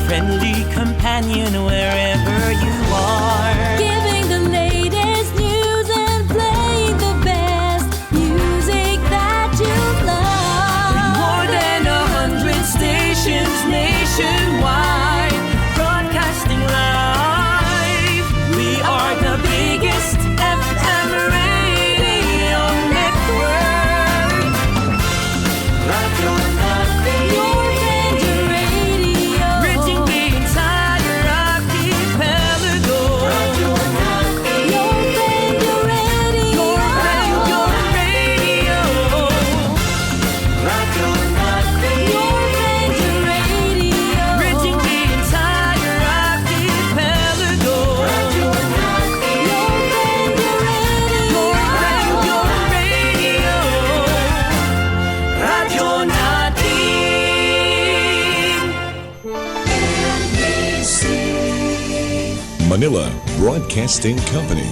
friendly companion wherever you are. Giving the latest news and playing the best music that you love. More than 100 stations nationwide, broadcasting live. We are the biggest FM radio network. Radio Natin. Your Ranger Radio. Reaching the entire archipelago. Radio Natin. Your Ranger Radio. Your radio. Radio Natin. Your Ranger Radio. Reaching the entire archipelago. Radio Natin. Your Ranger Radio. Your radio. Radio Natin. Manila Broadcasting Company.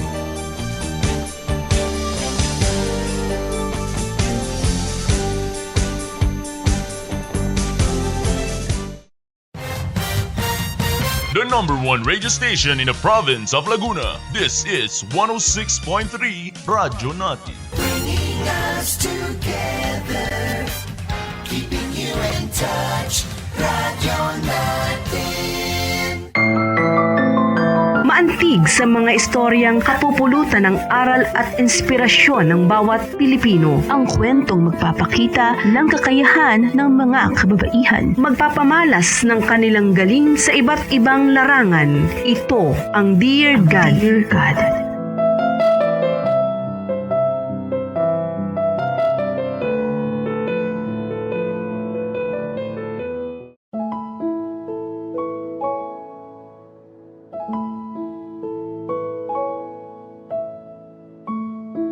The number one radio station in the province of Laguna. This is 106.3 Radyo Natin. Bringing us together, keeping you in touch. Radio Natin. Maantig sa mga istoryang kapupulutan ng aral at inspirasyon ng bawat Pilipino. Ang kwentong magpapakita ng kakayahan ng mga kababaihan. Magpapamalas ng kanilang galing sa iba't ibang larangan. Ito ang Dear God. Dear God.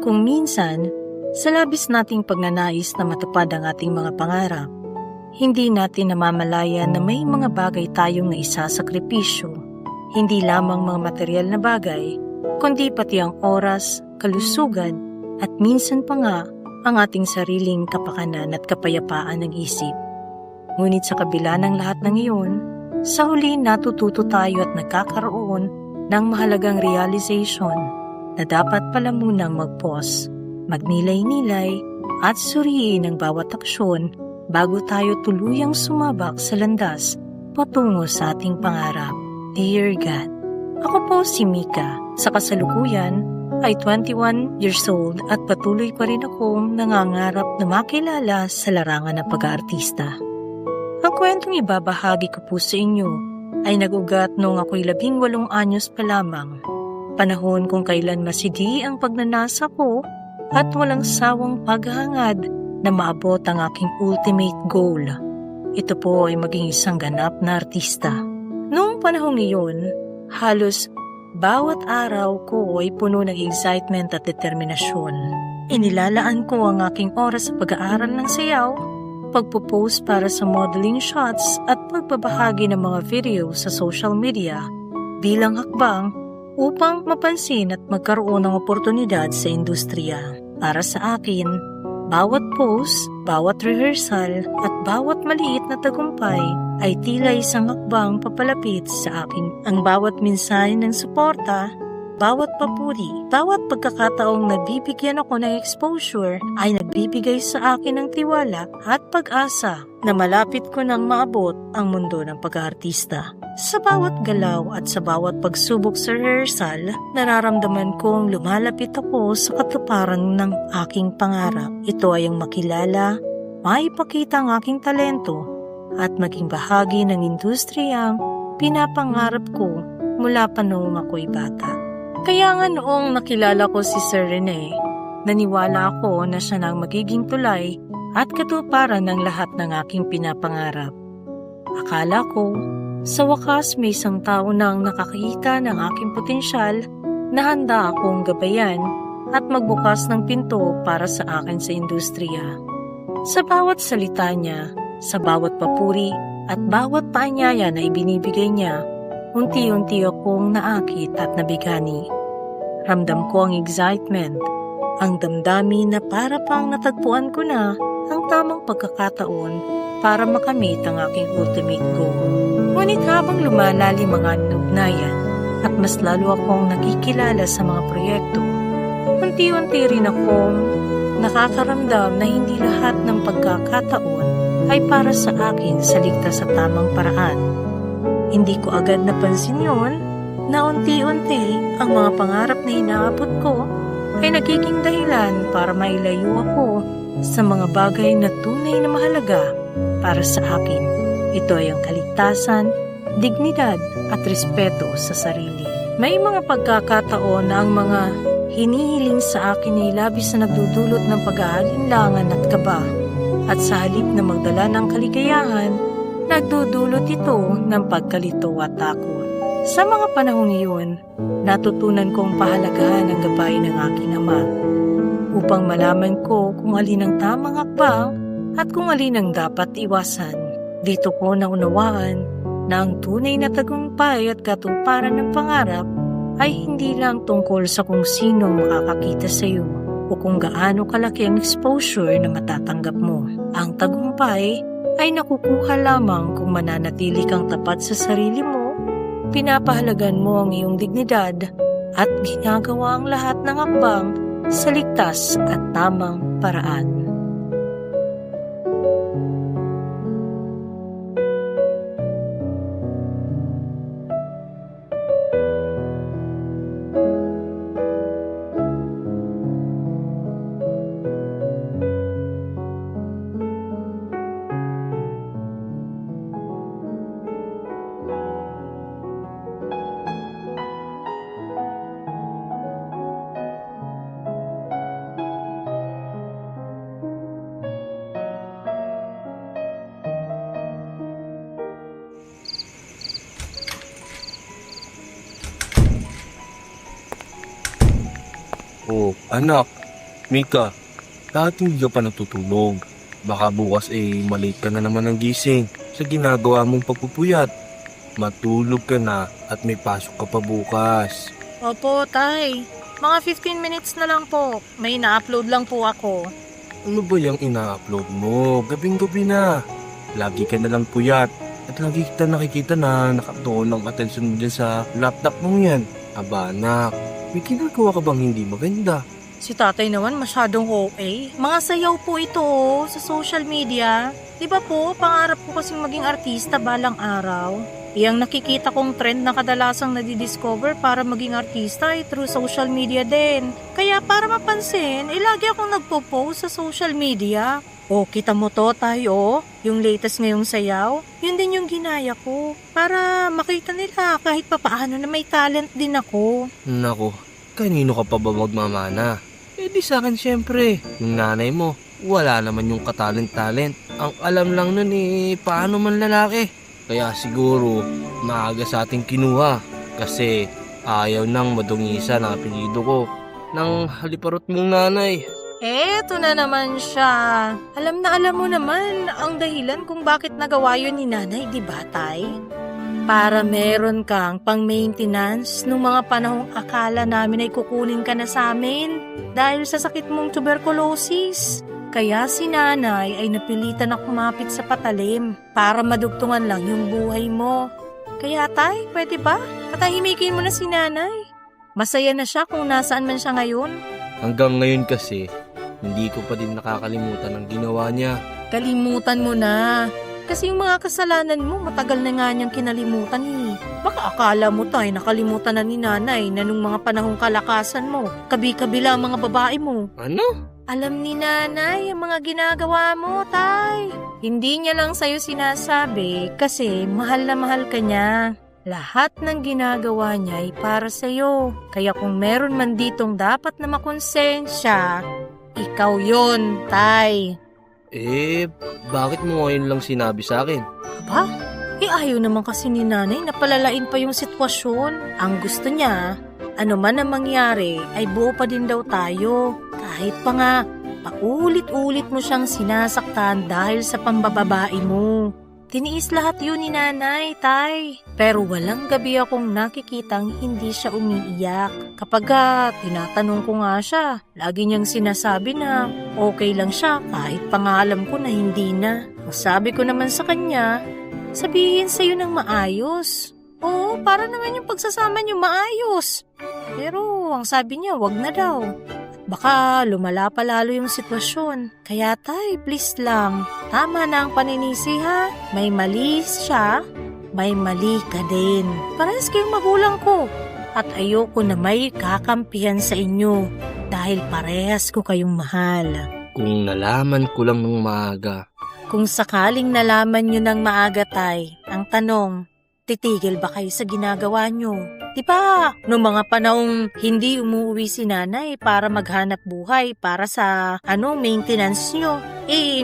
Kung minsan, sa labis nating pagnanais na matupad ang ating mga pangarap, hindi natin namamalayan na may mga bagay tayong naisasakripisyo. Hindi lamang mga material na bagay, kundi pati ang oras, kalusugan, at minsan pa nga ang ating sariling kapakanan at kapayapaan ng isip. Ngunit sa kabila ng lahat ng iyon, sa huli natututo tayo at nagkakaroon ng mahalagang realization na dapat pala munang mag-pause, magnilay-nilay at suriin ang bawat aksyon bago tayo tuluyang sumabak sa landas patungo sa ating pangarap. Dear God. Ako po si Mika. Sa kasalukuyan ay 21 years old at patuloy pa rin akong nangangarap na makilala sa larangan ng pag-aartista. Ang kwentong ibabahagi ko po sa inyo ay nag-ugat noong ako'y 18 anyos pa lamang. Panahon kung kailan masidi ang pagnanasa ko at walang sawang paghahangad na maabot ang aking ultimate goal. Ito po ay maging isang ganap na artista. Noong panahong iyon, halos bawat araw ko ay puno ng excitement at determinasyon. Inilalaan ko ang aking oras sa pag-aaral ng sayaw, pagpo-post para sa modeling shots at pagbabahagi ng mga video sa social media bilang hakbang upang mapansin at magkaroon ng oportunidad sa industriya. Para sa akin, bawat post, bawat rehearsal at bawat maliit na tagumpay ay tila isang hakbang papalapit sa akin. Ang bawat mensahe ng suporta, bawat papuri, bawat pagkakataong nabibigyan ako ng exposure ay nagbibigay sa akin ng tiwala at pag-asa na malapit ko nang maabot ang mundo ng pag-aartista. Sa bawat galaw at sa bawat pagsubok sa rehearsal, nararamdaman kong lumalapit ako sa katuparan ng aking pangarap. Ito ay ang makilala, maipakita ang aking talento, at maging bahagi ng industriyang pinapangarap ko mula pa noong ako'y bata. Kaya nga noong nakilala ko si Sir Rene, naniwala ako na siya nang magiging tulay at katuparan ng lahat ng aking pinapangarap. Akala ko, sa wakas may isang tao nang nakakita ng aking potensyal na handa akong gabayan at magbukas ng pinto para sa akin sa industriya. Sa bawat salita niya, sa bawat papuri at bawat paanyaya na ibinibigay niya, unti-unti akong naakit at nabigani. Ramdam ko ang excitement, ang damdamin na para pang natagpuan ko na ang tamang pagkakataon para makamit ang aking ultimate goal. Ngunit habang lumalalim ang aming ugnayan at mas lalo akong nakikilala sa mga proyekto, unti-unti rin akong nakakaramdam na hindi lahat ng pagkakataon ay para sa akin sa ligtas at tamang paraan. Hindi ko agad napansin yun na unti-unti ang mga pangarap na inaabot ko ay nagiging dahilan para mailayo ako sa mga bagay na tunay na mahalaga para sa akin. Ito ay ang kaligtasan, dignidad at respeto sa sarili. May mga pagkakataon na ang mga hinihiling sa akin ay labis na nagdudulot ng pag-aalinlangan at kaba. At sa halip na magdala ng kaligayahan, nagdudulot ito ng pagkalito at takot. Sa mga panahong iyon, natutunan kong pahalagahan ang gabay ng aking ama upang malaman ko kung alin ang tamang hakbang at kung alin ang dapat iwasan. Dito ko naunawaan na ang tunay na tagumpay at katuparan ng pangarap ay hindi lang tungkol sa kung sino makakakita sa iyo o kung gaano kalaki ang exposure na matatanggap mo. Ang tagumpay ay nakukuha lamang kung mananatili kang tapat sa sarili mo, pinapahalagan mo ang iyong dignidad at ginagawa ang lahat ng hakbang sa ligtas at tamang paraan. Oh, anak, Mika, bakit hindi ka pa natutulog? Baka bukas malate ka na naman ng gising sa ginagawa mong pagpupuyat. Matulog ka na at may pasok ka pa bukas. Opo, tay. Mga 15 minutes na lang po. May na-upload lang po ako. Ano ba yung ina-upload mo? Gabing-gabi na. Lagi ka na lang puyat at lagi kita nakikita na nakatuon ng atensyon mo dyan sa laptop mong yan. Aba anak, may ginagawa ka bang hindi maganda? Si tatay naman masyadong OA. Mga sayaw po ito sa social media. Di ba po, pangarap ko kasing maging artista balang araw. Iyang nakikita kong trend na kadalasang nadidiscover para maging artista ay through social media din. Kaya para mapansin, lagi akong nagpo-post sa social media. O, kita mo to tayo, yung latest ngayong sayaw, yun din yung ginaya ko. Para makita nila kahit papaano na may talent din ako. Nako, kanino ka pa ba magmamana? Di sa akin syempre. Yung nanay mo, wala naman yung katalent-talent. Ang alam lang nun paano man lalaki. Kaya siguro, maaga sa ating kinuha. Kasi ayaw nang madungisa ng apelyido ko ng haliparot mong nanay. Eto na naman siya. Alam mo naman ang dahilan kung bakit nagawa yun ni nanay, di ba, tay? Para meron kang pang-maintenance nung mga panahong akala namin ay kukunin ka na sa amin dahil sa sakit mong tuberculosis. Kaya si nanay ay napilitan na kumapit sa patalim para madugtungan lang yung buhay mo. Kaya tay, pwede ba? Patahimikin mo na si nanay. Masaya na siya kung nasaan man siya ngayon. Hanggang ngayon kasi, hindi ko pa din nakakalimutan ang ginawa niya. Kalimutan mo na. Kasi yung mga kasalanan mo, matagal na nga niyang kinalimutan eh. Baka akala mo tay, nakalimutan na ni nanay na nung mga panahong kalakasan mo, kabi-kabila ang mga babae mo. Ano? Alam ni nanay ang mga ginagawa mo, tay. Hindi niya lang sa'yo sinasabi kasi mahal na mahal ka niya. Lahat ng ginagawa niya ay para sa'yo. Kaya kung meron man ditong dapat na makonsensya, ikaw yon, tay. Bakit mo ngayon lang sinabi sa akin? Aba, ayaw naman kasi ni nanay na palalain pa yung sitwasyon. Ang gusto niya, ano man ang mangyari, ay buo pa din daw tayo. Kahit pa nga, paulit-ulit mo siyang sinasaktan dahil sa pambababae mo. Tiniis lahat yun ni nanay, tay. Pero walang gabi akong nakikitang hindi siya umiiyak. Kapag tinatanong ko nga siya, lagi niyang sinasabi na okay lang siya kahit pa nga alam ko na hindi na. Sabi ko naman sa kanya, sabihin sa'yo ng maayos. Oo, para naman yung pagsasama niyo maayos. Pero ang sabi niya, wag na daw. Baka lumala pa lalo yung sitwasyon. Kaya tay, please lang. Tama na ang paninisi ha. May mali siya, may mali ka din. Parehas kayong magulang ko. At ayoko na may kakampihan sa inyo. Dahil parehas ko kayong mahal. Kung nalaman ko lang ng maaga. Kung sakaling nalaman nyo ng maaga tay, ang tanong, titigil ba kayo sa ginagawa nyo? Diba, noong mga panahong hindi umuwi si nanay para maghanap buhay para sa maintenance nyo,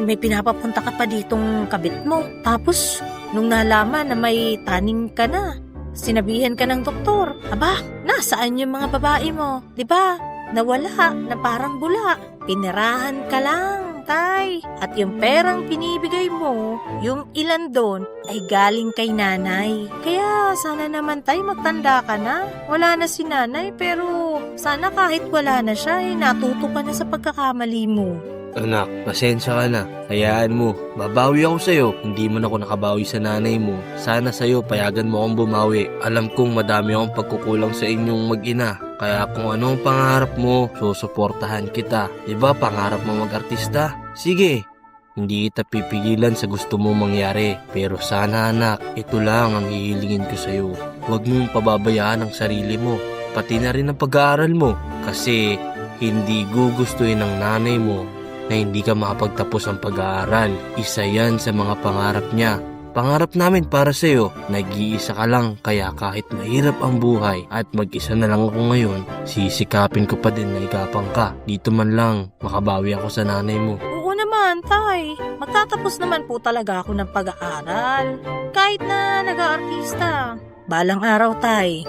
may pinapapunta ka pa ditong kabit mo. Tapos, nung nalaman na may taning ka na, sinabihan ka ng doktor, aba, nasaan yung mga babae mo? Diba, nawala na parang bula. Pinirahan ka lang, tay. At yung perang pinibigay mo, yung ilan doon, ay galing kay nanay. Kaya sana naman tay, magtanda ka na. Wala na si nanay, pero sana kahit wala na siya, natuto ka na sa pagkakamali mo. Anak, pasensya ka na. Hayaan mo, babawi ako sa'yo. Hindi mo na ako nakabawi sa nanay mo. Sana sa'yo, payagan mo akong bumawi. Alam kong madami akong pagkukulang sa inyong mag-ina. Kaya kung ano ang pangarap mo, susuportahan kita. Diba pangarap mo mag-artista? Sige, hindi kita pipigilan sa gusto mo mangyari. Pero sana anak, ito lang ang hihilingin ko sa'yo. Huwag mong pababayaan ang sarili mo. Pati na rin ang pag-aaral mo. Kasi hindi gugustuhin ng nanay mo na hindi ka makapagtapos ang pag-aaral. Isa yan sa mga pangarap niya. Pangarap namin para sa'yo, nag-iisa ka lang, kaya kahit mahirap ang buhay at mag-isa na lang ako ngayon, sisikapin ko pa din na igapang ka. Dito man lang, makabawi ako sa nanay mo. Oo naman, tay. Magtatapos naman po talaga ako ng pag-aaral. Kahit na nag-aartista. Balang araw, tay.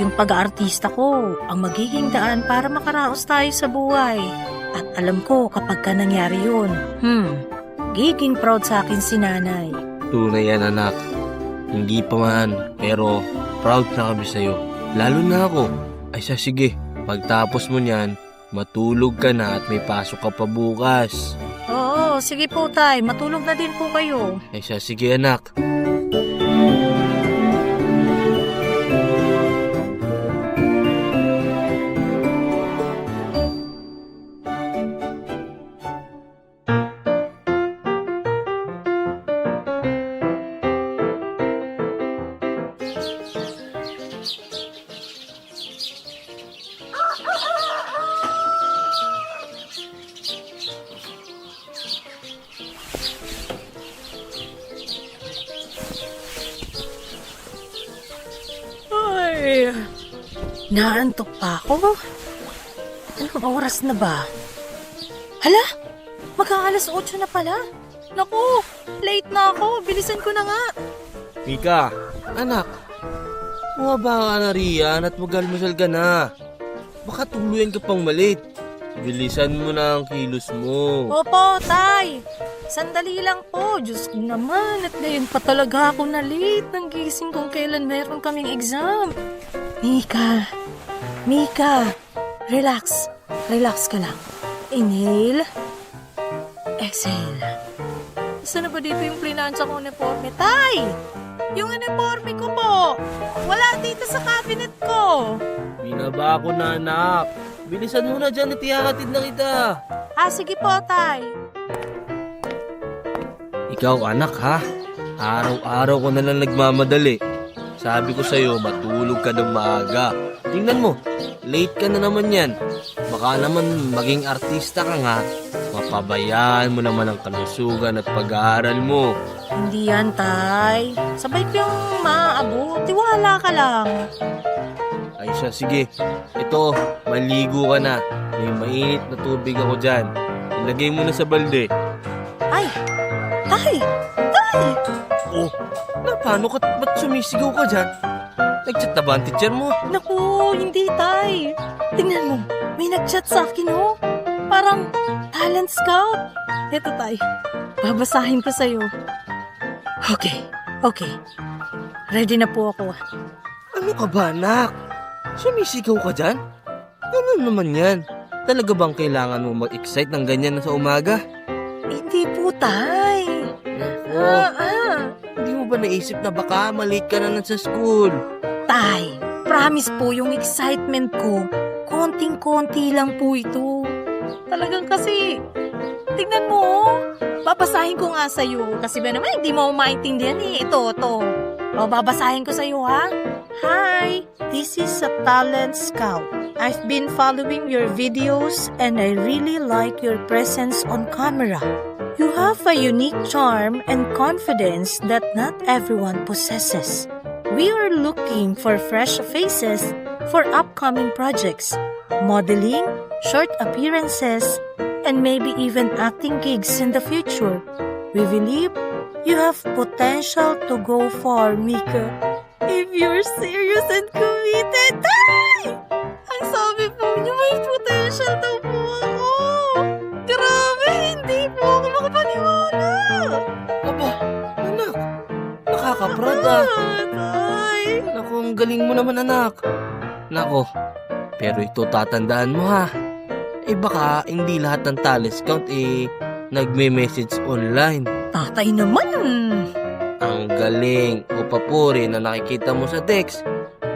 Yung pag-aartista ko, ang magiging daan para makaraos tayo sa buhay. At alam ko kapag ka nangyari yun, giging proud sa akin si nanay. Tunay yan anak. Hindi pa man, pero proud na kami sa'yo. Lalo na ako. Ay sige, pagtapos mo niyan, matulog ka na at may pasok ka pa bukas. Oo, sige po tay, matulog na din po kayo. Ay sige anak. Ay, naantok pa ako. Anong oras na ba? Hala, mag-aalas 8 na pala. Naku, late na ako. Bilisan ko na nga. Mika, anak, bumaba ka na riyan at mag-almusal ka na. Baka tuluyan ka pang malit. Bilisan mo na ang kilos mo. Opo, tay. Sandali lang po. Diyos ko naman. At ngayon pa talaga ako na late. Nang gising kung kailan meron kaming exam. Mika. Relax. Relax ka lang. Inhale. Exhale. Saan na ba dito yung plinansya ko uniforme? Tay! Yung uniforme ko po. Wala dito sa cabinet ko. Binaba ko na anak. Bilisan mo na dyan at ihahatid na kita. Sige po, tay. Ikaw anak ha, araw-araw ko na lang nagmamadali. Sabi ko sa'yo, matulog ka ng maaga. Tingnan mo, late ka na naman yan. Baka naman maging artista ka nga. Mapabayaan mo naman ang kalusugan at pag-aaral mo. Hindi yan, tay. Sabay ko yung maaabot. Tiwala ka lang. Ay sige, ito, maligo ka na. May mainit na tubig ako dyan. Ilagay mo na sa balde. Ay! Tay! Oh, paano ka? Ba't sumisigaw ka dyan? Nag-chat na ba ang teacher mo? Naku, hindi, tay. Tingnan mo, may nag-chat sa akin, oh. Parang talent scout. Eto, tay. Babasahin ko sa'yo. Okay. Ready na po ako. Ano ka ba, anak? Sumisigaw ka dyan? Ano naman yan? Talaga bang kailangan mo mag-excite ng ganyan sa umaga? Hindi po, tay. Naku, hindi mo ba ba naisip na baka malate ka na sa school? Tay, promise po yung excitement ko. Konting-konti lang po ito. Talagang kasi, tignan mo, babasahin ko nga sa'yo. Kasi ba naman, hindi mo maintindihan eh. Ito. O, babasahin ko sa'yo ha. Hi, this is a talent scout. I've been following your videos and I really like your presence on camera. You have a unique charm and confidence that not everyone possesses. We are looking for fresh faces for upcoming projects, modeling, short appearances, and maybe even acting gigs in the future. We believe you have potential to go far, Mika. If you're serious and committed, ay! Ang sabi po niyo, may potential daw po ako. Grabe, hindi po ako makapaniwala. Aba, anak, nakakaprad ah. Tay. Naku, ang galing mo naman anak. Nako, pero ito tatandaan mo ha. Baka hindi lahat ng talent scout nagme-message online. Tatay naman. Ang galing o papuri na nakikita mo sa text.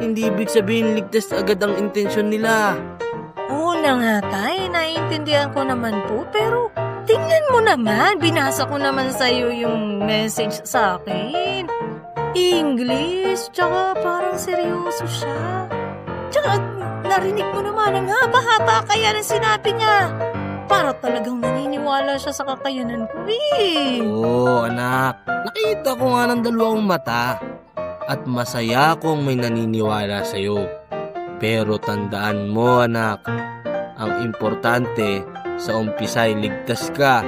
Hindi ibig sabihin ligtas agad ang intensyon nila. Oo na nga, Tay. Naiintindihan ko naman po. Pero tingnan mo naman. Binasa ko naman sa'yo yung message sa akin. English. Tsaka parang seryoso siya. Tsaka narinig mo naman ang haba-haba kaya ng sinabi niya. Para talagang naniniwala siya sa kakayanan ko eh. Oo anak, nakita ko nga ng dalawang mata. At masaya akong may naniniwala sa'yo. Pero tandaan mo anak, ang importante sa umpisa ay ligtas ka.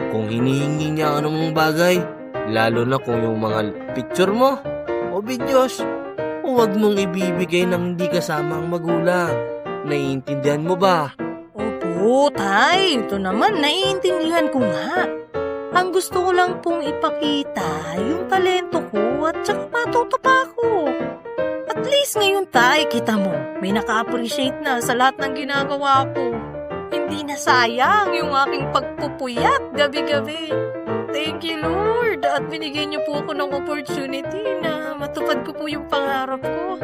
Kung hinihingi niya ang anumang bagay, lalo na kung yung mga picture mo o videos, huwag mong ibibigay nang hindi kasama ang magulang. Naiintindihan mo ba? Opo, Tay. Ito naman, naiintindihan ko nga. Ang gusto ko lang pong ipakita, yung talento ko at saka matuto pa ako. At least ngayon, Tay, kita mo, may naka-appreciate na sa lahat ng ginagawa ko. Hindi na sayang yung aking pagpupuyat gabi-gabi. Thank you, Lord. At binigyan niyo po ako ng opportunity na matupad ko po yung pangarap ko.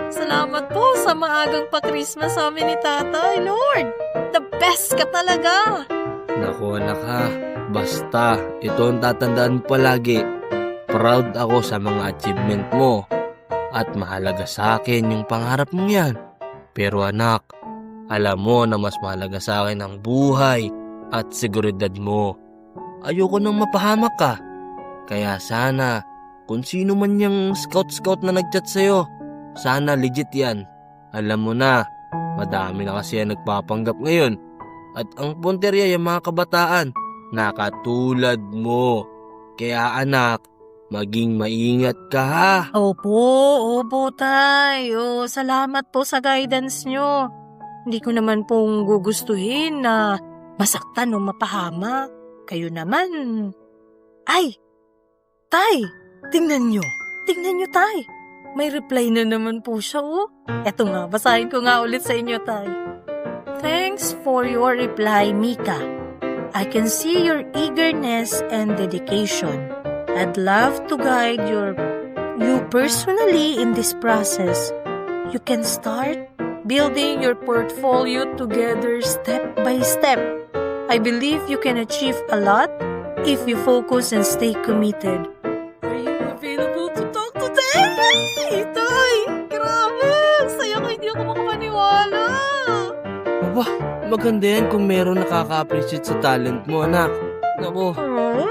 Salamat po sa maagang pa-Christmas sa amin ni Tatay, Lord. The best ka talaga. Naku anak ha, basta ito ang tatandaan palagi. Proud ako sa mga achievement mo. At mahalaga sa akin yung pangarap mong yan. Pero anak, alam mo na mas mahalaga sa akin ang buhay at seguridad mo. Ayoko nang mapahamak ka. Kaya sana, kung sino man yung scout na nagchat sa'yo, sana legit yan. Alam mo na, madami na kasi yan nagpapanggap ngayon. At ang punteriya yung mga kabataan na katulad mo. Kaya anak, maging maingat ka ha. Opo, Tay. Salamat po sa guidance nyo. Hindi ko naman pong gugustuhin na masaktan o mapahamak. Kayo naman. Ay! Tay! Tingnan nyo, Tay. May reply na naman po siya, oh. Eto nga, basahin ko nga ulit sa inyo, Tay. Thanks for your reply, Mika. I can see your eagerness and dedication. I'd love to guide you personally in this process. You can start building your portfolio together step by step. I believe you can achieve a lot if you focus and stay committed. Are you available to talk today? Tay, grabe! Ang saya ko, hindi ako makapaniwala. Aba, maganda yan kung meron nakaka-appreciate sa talent mo anak. Naku,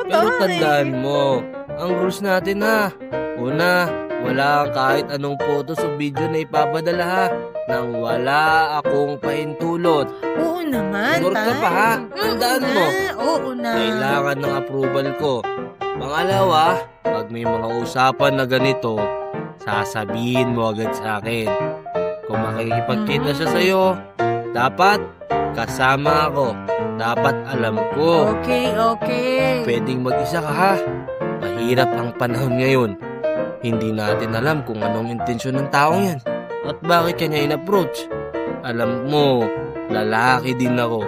pero tandaan mo, ang rules natin ha. Una, wala kahit anong photos o video na ipapadala ha. Nang wala akong pahintulot. Oo naman, Ignore ka pa ha. Tandaan mo. Oo na. Kailangan ng approval ko. Pangalawa, pag may mga usapan na ganito, sasabihin mo agad sa akin. Kung makikipagkita siya sa'yo, dapat kasama ako. Dapat alam ko. Okay. Pwedeng mag-isa ka ha. Mahirap ang panahon ngayon. Hindi natin alam kung anong intensyon ng taong yan. At bakit kanya in-approach? Alam mo, lalaki din ako.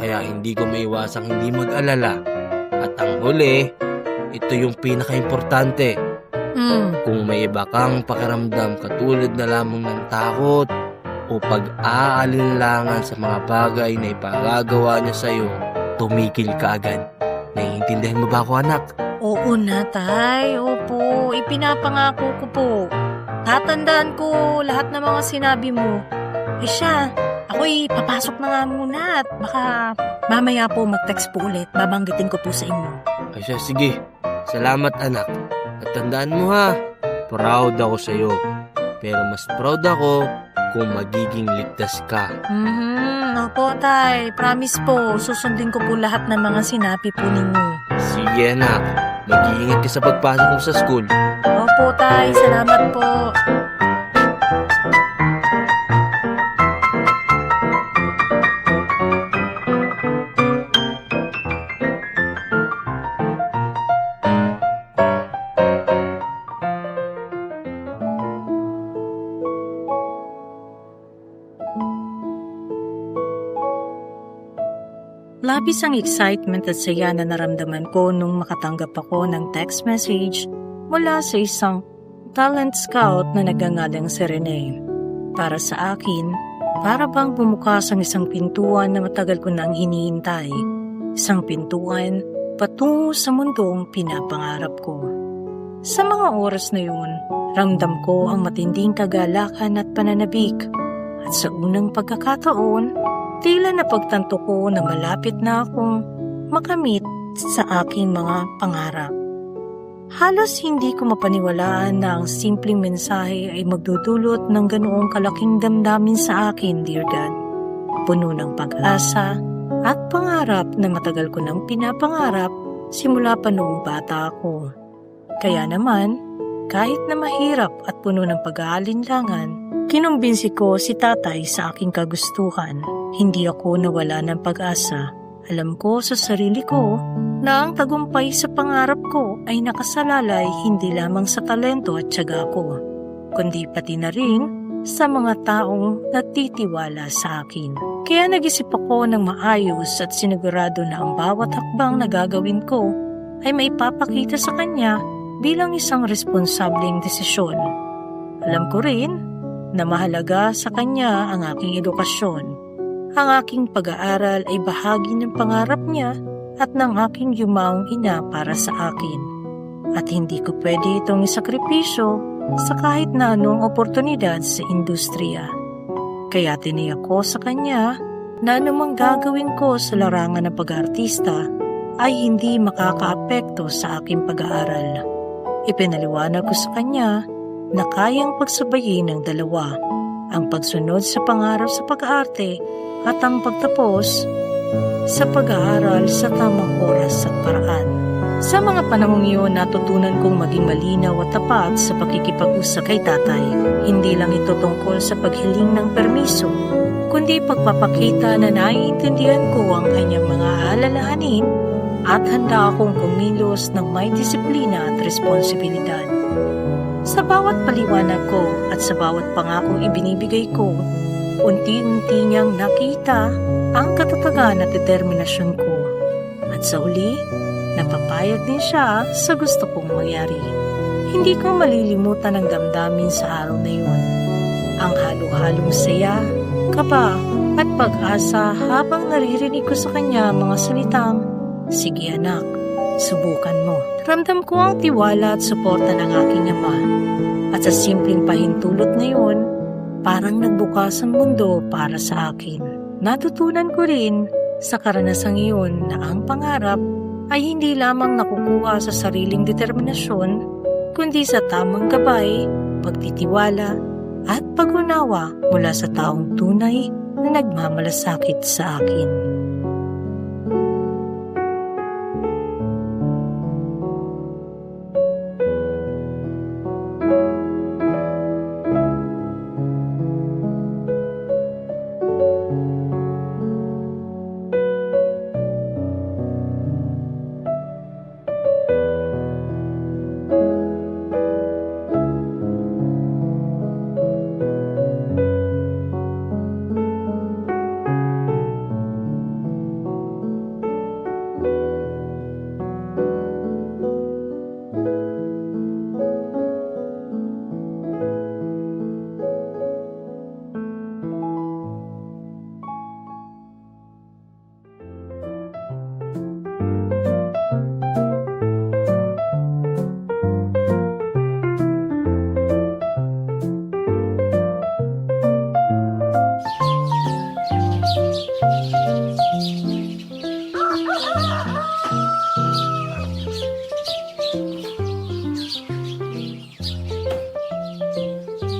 Kaya hindi ko maiwasang hindi mag-alala. At ang huli, ito yung pinaka-importante. Kung may iba kang pakiramdam katulad na lamang ng takot o pag-aalinlangan sa mga bagay na ipagagawa niya sa'yo, tumigil ka agad. Naiintindihan mo ba ako, anak? Oo na, Tay. Opo, ipinapangako ko po. Tatandaan ko lahat ng mga sinabi mo. Siya, ako'y papasok na nga muna at baka mamaya po mag-text po ulit. Babanggitin ko po sa inyo. Ay siya, sige. Salamat, anak. At tandaan mo ha, proud ako sa'yo. Pero mas proud ako kung magiging ligtas ka. Opo, Tay. Promise po, susundin ko po lahat ng mga sinabi po ninyo. Sige, anak. Mag-iingat ka sa pagpasok mo sa school. Opo, Tay. Salamat po. Labis ang excitement at saya na naramdaman ko nung makatanggap ako ng text message mula sa isang talent scout na nagngangalang si Rene. Para sa akin, para bang bumukas ang isang pintuan na matagal ko nang hinihintay. Isang pintuan patungo sa mundong pinapangarap ko. Sa mga oras na yun, ramdam ko ang matinding kagalakan at pananabik. At sa unang pagkakataon, tila napagtanto ko na malapit na akong makamit sa aking mga pangarap. Halos hindi ko mapaniwalaan na ang simpleng mensahe ay magdudulot ng ganoong kalaking damdamin sa akin, dear God. Puno ng pag-asa at pangarap na matagal ko nang pinapangarap simula pa noong bata ako. Kaya naman, kahit na mahirap at puno ng pag-aalinlangan, kinumbinsi ko si tatay sa aking kagustuhan. Hindi ako nawala ng pag-asa. Alam ko sa sarili ko na ang tagumpay sa pangarap ko ay nakasalalay hindi lamang sa talento at tiyaga ko, kundi pati na rin sa mga taong natitiwala sa akin. Kaya nag-isip ako ng maayos at sinigurado na ang bawat hakbang na gagawin ko ay maipapakita sa kanya bilang isang responsableng desisyon. Alam ko rin na mahalaga sa kanya ang aking edukasyon. Ang aking pag-aaral ay bahagi ng pangarap niya at ng aking yumaong ina para sa akin. At hindi ko pwede itong isakripisyo sa kahit na anong oportunidad sa industriya. Kaya tiniyak ko sa kanya na anumang gagawin ko sa larangan ng pag-aartista ay hindi makakaapekto sa aking pag-aaral. Ipinaliwanag ko sa kanya na kayang pagsabayin ng dalawa, ang pagsunod sa pangarap sa pag-aarte at ang pagtapos sa pag-aaral sa tamang oras at paraan. Sa mga panahong iyon, natutunan kong maging malinaw at tapat sa pakikipag-usap kay tatay. Hindi lang ito tungkol sa paghiling ng permiso, kundi pagpapakita na naiintindihan ko ang kanyang mga alalahanin at handa akong kumilos ng may disiplina at responsibilidad. Sa bawat paliwanag ko at sa bawat pangakong ibinibigay ko, unti-unti niyang nakita ang katatagan at determinasyon ko. At sa uli, napapayag din siya sa gusto kong mangyari. Hindi ko malilimutan ang damdamin sa araw na yun. Ang halo-halong saya, kaba at pag-asa habang naririnig ko sa kanya mga salitang, "Sige anak, subukan mo." Ramdam ko ang tiwala at suporta ng aking ama. At sa simpleng pahintulot na yun, parang nagbukas ang mundo para sa akin. Natutunan ko rin sa karanasang iyon na ang pangarap ay hindi lamang nakukuha sa sariling determinasyon, kundi sa tamang gabay, pagtitiwala, at pag-unawa mula sa taong tunay na nagmamalasakit sa akin.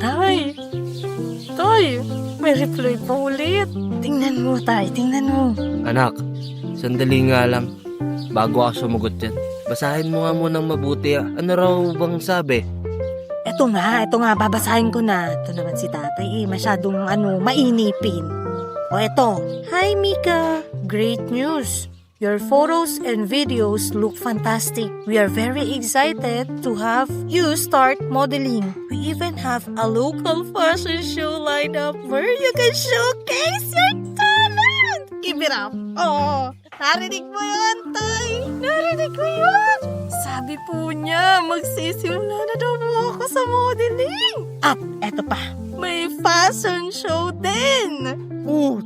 Tay! Tay! May reply pa ulit. Tingnan mo, Tay. Tingnan mo. Anak, sandali nga lang. Bago ako sumagot yan, basahin mo nga munang mabuti. Ano raw bang sabi? Ito nga, babasahin ko na. Ito naman si tatay masyadong mainipin. O eto, Hi Mika, great news. Your photos and videos look fantastic. We are very excited to have you start modeling. We even have a local fashion show lined up where you can showcase your talent. Give it up. Oh, narinig mo yun, Tay. Narinig mo yun. Sabi po niya, magsisimula na daw po ako sa modeling. At eto pa, may fashion show din.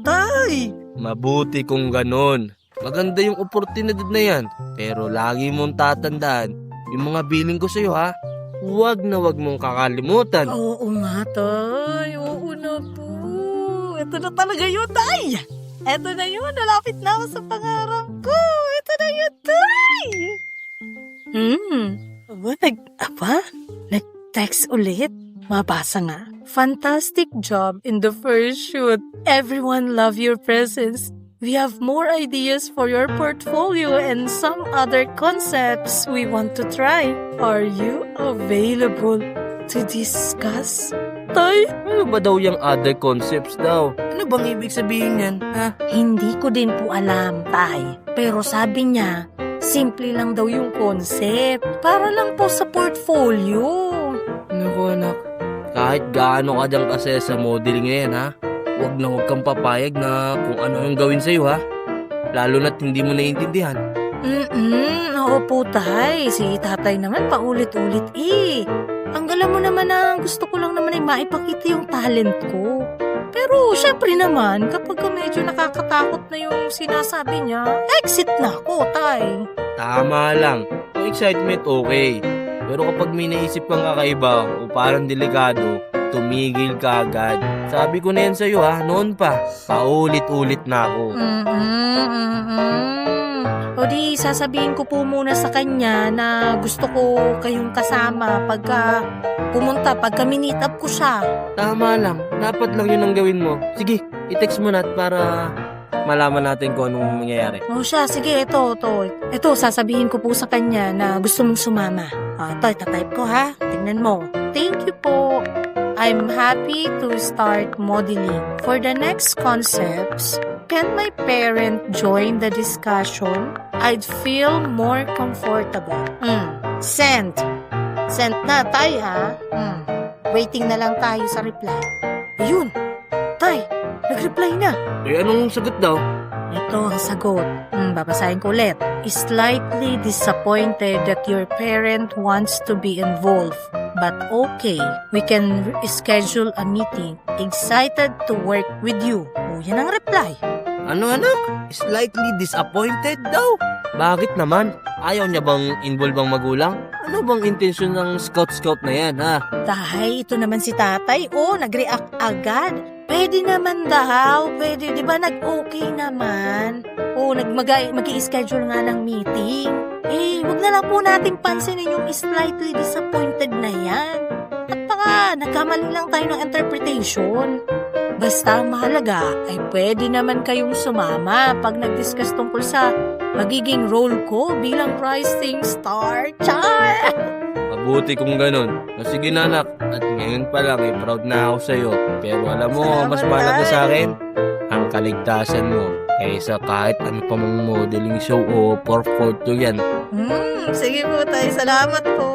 Tay. Mabuti kung ganon. Maganda yung oportunidad na yan. Pero lagi mong tatandaan, yung mga billing ko sa'yo ha, huwag na huwag mong kakalimutan. Oo nga, Tay. Oo na po. Ito na talaga yun, Tay. Ito na yun. Nalapit na ako sa pangarap ko. Ito na yun, Tay. Nag-text ulit. Mabasa nga. Fantastic job in the first shoot. Everyone love your presence. We have more ideas for your portfolio and some other concepts we want to try. Are you available to discuss? Tay? Ano ba daw yung other concepts daw? Ano bang ibig sabihin yan, ha? Hindi ko din po alam, Tay. Pero sabi niya, simple lang daw yung concept. Para lang po sa portfolio. Naku anak, kahit gaano ka dyan kasi sa modeling ngayon ha, huwag kang papayag na kung ano yung gawin sa'yo ha. Lalo na't hindi mo naiintindihan. Oo po, Tay. Si tatay naman paulit-ulit Ang alam mo naman na gusto ko lang naman ay maipakita yung talent ko. Pero syempre naman, kapag medyo nakakatakot na yung sinasabi niya, exit na ako, Tay. Tama lang, yung excitement okay. Pero kapag may naisip kang kakaiba o parang delikado, tumigil ka agad. Sabi ko na yan sa'yo ha, noon pa. Paulit-ulit na ako. O di, sasabihin ko po muna sa kanya na gusto ko kayong kasama pagka pumunta, pagka meet up ko siya. Tama lang, dapat lang yun ang gawin mo. Sige, i-text mo na para malaman natin kung anong mangyayari. O siya, sige, ito. Ito, sasabihin ko po sa kanya na gusto mong sumama. Ito, itatype ko ha. Tingnan mo. Thank you po. I'm happy to start modeling. For the next concepts, can my parent join the discussion? I'd feel more comfortable. Send. Send na, Tay, ha? Waiting na lang tayo sa reply. Ayun. Tay, nag-reply na. Anong sagot daw? Ito ang sagot. Babasahin ko ulit. Slightly disappointed that your parent wants to be involved. But okay, we can schedule a meeting. Excited to work with you. Yan ang reply. Ano anak? Slightly disappointed daw? Bakit naman? Ayaw niya bang involve ang magulang? Ano bang intensyon ng scout na yan ha? Dahil ito naman si tatay, nag-react agad. Pwede naman daw, pwede, di ba nag-okay naman? Mag-i-schedule nga ng meeting. Wag na lang po natin pansinin yung slightly disappointed na yan. At baka nagkamali lang tayo ng interpretation. Basta ang mahalaga ay pwede naman kayong sumama pag nag-discuss tungkol sa magiging role ko bilang rising star. Char! Mabuti kung ganun. Sige na anak, at ngayon pa lang proud na ako sa'yo. Pero alam mo, Salamat, mas mahalaga Tay. sa akin ang kaligtasan mo kaysa kahit ano pa mong modeling show o portfolio yan. Sige po tayo, salamat po.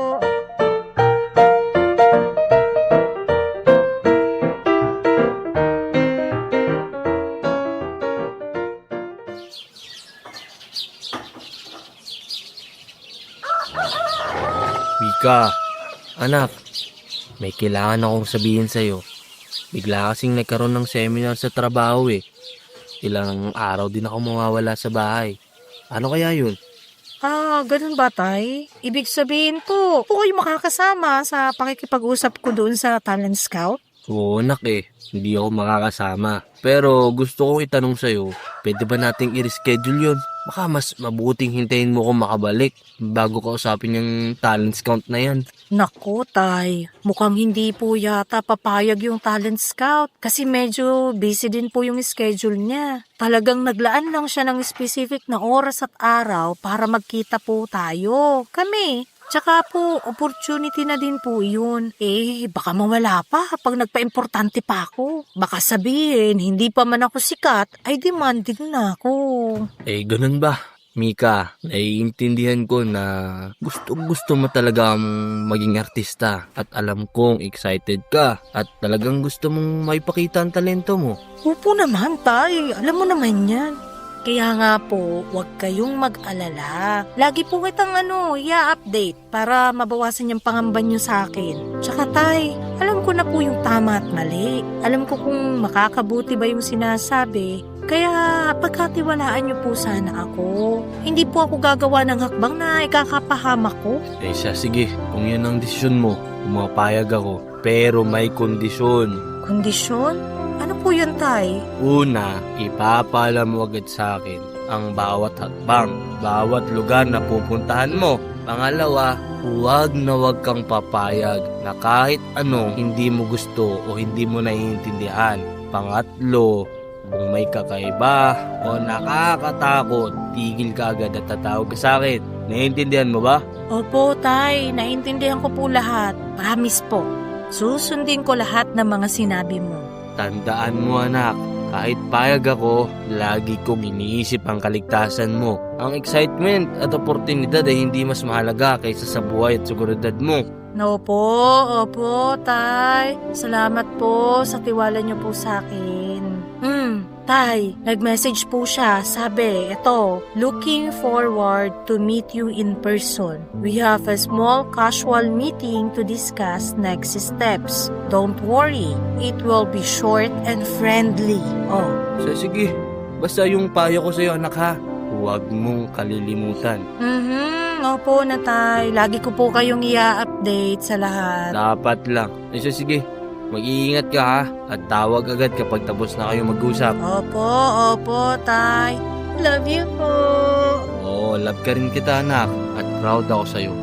Mika, anak, may kailangan akong sabihin sa'yo. Bigla kasing nagkaroon ng seminar sa trabaho Ilang araw din ako mawawala sa bahay. Ano kaya yun? Ganun ba, Tay? Ibig sabihin po, po kayo makakasama sa pakikipag-usap ko doon sa Talent Scout? Oo anak hindi ako makakasama. Pero gusto kong itanong sa'yo, pwede ba nating i-reschedule yun? Baka mas mabuting hintayin mo kung makabalik bago ka usapin yung talent scout na yan. Naku, Tay. Mukhang hindi po yata papayag yung talent scout kasi medyo busy din po yung schedule niya. Talagang naglaan lang siya ng specific na oras at araw para magkita po tayo. Kami. Tsaka po, opportunity na din po yun. Baka mawala pa pag nagpa-importante pa ako. Baka sabihin, hindi pa man ako sikat, ay demanding na ako. Ganun ba? Mika, naiintindihan ko na gusto mo talaga maging artista at alam kong excited ka at talagang gusto mong maipakita ang talento mo. Opo naman, Tay. Alam mo naman yan. Kaya nga po, huwag kayong mag-alala. Lagi po kitang i-update para mabawasan yung pangamba nyo sa akin. Tsaka Tay, alam ko na po yung tama at mali. Alam ko kung makakabuti ba yung sinasabi. Kaya pagkatiwalaan nyo po sana ako. Hindi po ako gagawa ng hakbang na ikakapahamak ko. Sige, kung yun ang desisyon mo, pumapayag ako. Pero may kondisyon. Kondisyon? Ano po yun, Tay? Una, ipapaalam mo agad sa akin ang bawat hakbang, bawat lugar na pupuntahan mo. Pangalawa, huwag kang papayag na kahit anong hindi mo gusto o hindi mo naiintindihan. Pangatlo, kung may kakaiba o nakakatakot, tigil ka agad at tatawag ka sa akin. Naiintindihan mo ba? Opo, Tay. Naintindihan ko po lahat. Promise po. Susundin ko lahat ng mga sinabi mo. Tandaan mo anak, kahit payag ako, lagi kong iniisip ang kaligtasan mo. Ang excitement at oportunidad ay hindi mas mahalaga kaysa sa buhay at seguridad mo. Opo, Tay. Salamat po sa tiwala niyo po sa akin. Tay, nag-message po siya. Sabi, looking forward to meet you in person. We have a small casual meeting to discuss next steps. Don't worry, it will be short and friendly. Sige, basta yung payo ko sa'yo anak ha, huwag mong kalilimutan. Opo na Tay. Lagi ko po kayong i-update sa lahat. Dapat lang. Sige, mag-iingat ka ha, at tawag agad kapag tapos na kayo mag-usap. Opo, Tay. Love you po. Oo, love ka rin kita anak, at proud ako sa'yo.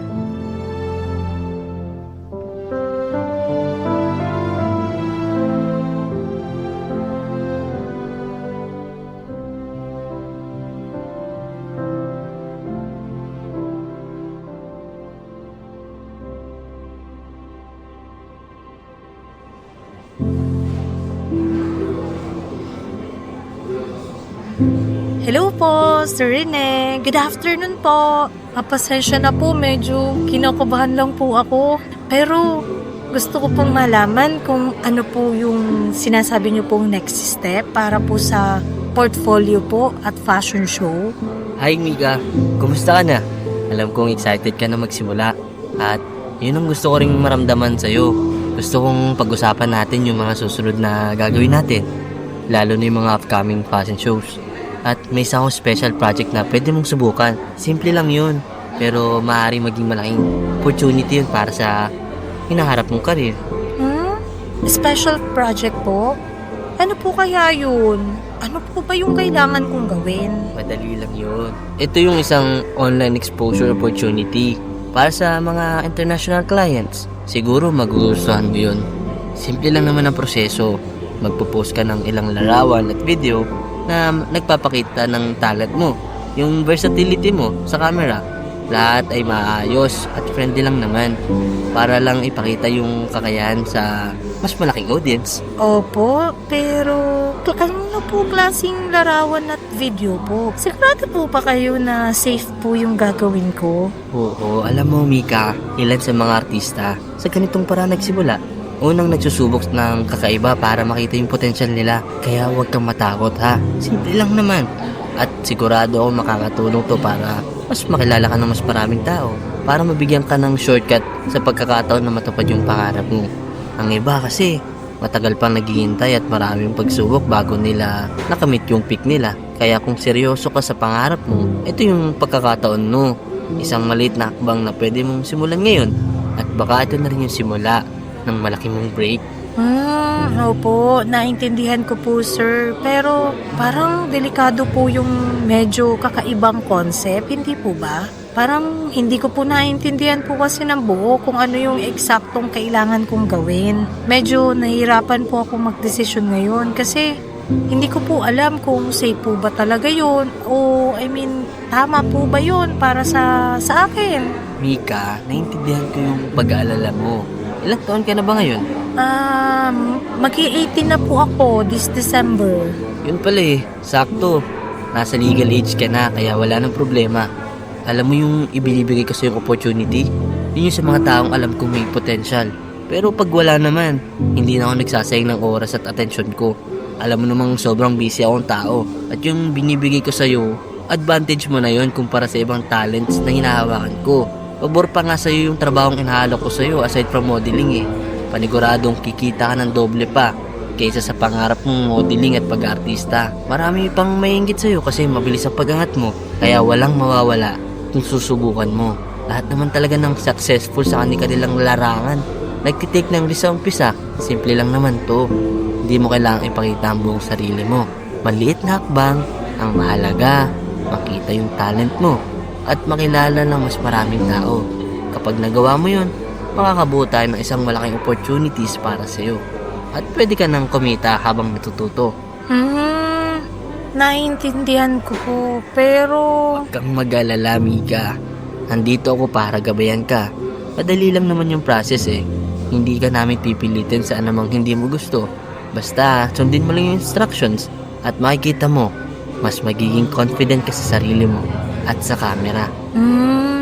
Hello po, Sir Rene. Good afternoon po. Pasensya na po, medyo kinakabahan lang po ako. Pero gusto ko pong malaman kung ano po yung sinasabi niyo pong next step para po sa portfolio po at fashion show. Hi Mika, kumusta ka na? Alam kong excited ka na magsimula at yun ang gusto ko ring maramdaman sa'yo. Gusto kong pag-usapan natin yung mga susunod na gagawin natin, lalo na yung mga upcoming fashion shows. At may isang special project na pwede mong subukan. Simple lang yun, pero maaaring maging malaking opportunity yun para sa hinaharap mong career. Special project po? Ano po kaya yun? Ano po ba yung kailangan kong gawin? Madali lang yun. Ito yung isang online exposure opportunity para sa mga international clients. Siguro magugustuhan mo yun. Simple lang naman ang proseso. Magpo-post ka ng ilang larawan at video na nagpapakita ng talent mo, yung versatility mo sa camera. Lahat ay maayos at friendly lang naman para lang ipakita yung kakayahan sa mas malaking audience. Opo, pero ano po klaseng larawan at video po? Sigurado po ba kayo na safe po yung gagawin ko? Oo, alam mo Mika, ilan sa mga artista sa ganitong paraan nagsimula. Unang nagsusubok ng kakaiba para makita yung potensyal nila. Kaya huwag kang matakot ha. Simple lang naman. At sigurado ako makakatulong to para mas makilala ka ng mas maraming tao. Para mabigyan ka ng shortcut sa pagkakataon na matupad yung pangarap mo. Ang iba kasi, matagal pang naghihintay at maraming pagsubok bago nila nakamit yung peak nila. Kaya kung seryoso ka sa pangarap mo, ito yung pagkakataon mo. Isang maliit na hakbang na pwede mong simulan ngayon. At baka ito na rin yung simula ng malaki mong break. Opo, naintindihan ko po sir. Pero parang delikado po yung medyo kakaibang concept, hindi po ba? Parang hindi ko po naintindihan po kasi ng buo kung ano yung eksaktong kailangan kong gawin. Medyo nahihirapan po ako magdesisyon ngayon kasi hindi ko po alam kung safe po ba talaga yun o tama po ba yun para sa akin. Mika, naintindihan ko yung pag-aalala mo. Ilang taon ka na ba ngayon? Mag-18 na po ako this December. Yun pala sakto. Nasa legal age ka na kaya wala nang problema. Alam mo yung ibinibigay ko sa yung opportunity? Yun yung sa mga taong alam kong may potential. Pero pag wala naman, hindi na ako nagsasayang ng oras at atensyon ko. Alam mo namang sobrang busy akong tao. At yung binibigay ko sa'yo, advantage mo na yon kumpara sa ibang talents na hinahawakan ko. Pabor pa nga sa'yo yung trabahong inahalo ko sa'yo aside from modeling Paniguradong kikita ka ng doble pa kaysa sa pangarap mong modeling at pag-artista. Marami pang maingit sa'yo kasi mabilis ang pag-angat mo. Kaya walang mawawala kung susubukan mo. Lahat naman talaga ng successful sa kanilang larangan nagtitake ng risk sa umpisa. Simple lang naman to. Hindi mo kailangang ipakita ang buong sarili mo. Maliit na hakbang, ang mahalaga, makita yung talent mo at makilala ng mas maraming tao. Kapag nagawa mo yun, makakabuo tayo ng isang malaking opportunities para sa'yo. At pwede ka nang kumita habang natututo. Naiintindihan ko po, pero... Huwag kang mag-alala, Mika. Nandito ako para gabayan ka. Madali lang naman yung process Hindi ka namin pipilitin sa anumang hindi mo gusto. Basta, sundin mo lang yung instructions at makikita mo, mas magiging confident ka sa sarili mo at sa camera.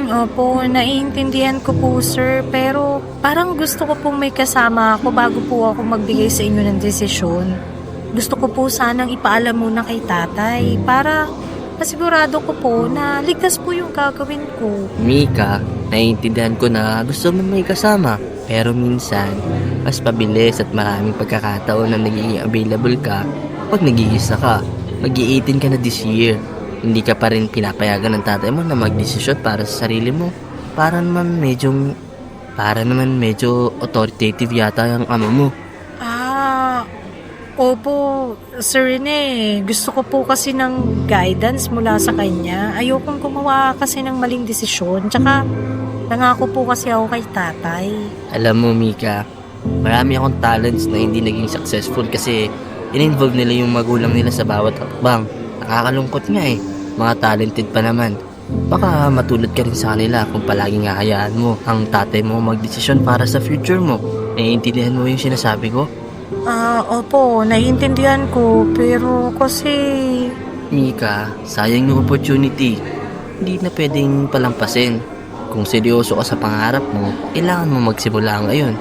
Opo, naiintindihan ko po sir, pero parang gusto ko pong may kasama ako bago po ako magbigay sa inyo ng desisyon. Gusto ko po sanang ipaalam muna kay tatay para masigurado ko po na ligtas po yung gagawin ko. Mika, naiintindihan ko na gusto mo may kasama. Pero minsan, mas pabilis at maraming pagkakataon na nagiging available ka pag nag-iisa ka. Mag-18 ka na this year. Hindi ka pa rin pinapayagan ng tatay mo na magdesisyon para sa sarili mo. Para naman medyo authoritative yata yung ama mo. Opo, Sir Rene. Gusto ko po kasi ng guidance mula sa kanya. Ayokong gumawa kasi ng maling desisyon. Tsaka, nangako po kasi ako kay tatay. Alam mo, Mika, marami akong talents na hindi naging successful kasi in-involve nila yung magulang nila sa bawat hakbang. Nakakalungkot nga Mga talented pa naman. Baka matulad ka rin sa kanila kung palaging hahayaan mo ang tatay mo magdesisyon para sa future mo. Naiintindihan mo yung sinasabi ko? Opo, naiintindihan ko. Pero kasi... Mika, sayang yung opportunity. Hindi na pwedeng palampasin. Kung seryoso ka sa pangarap mo, kailangan mo magsimula ngayon.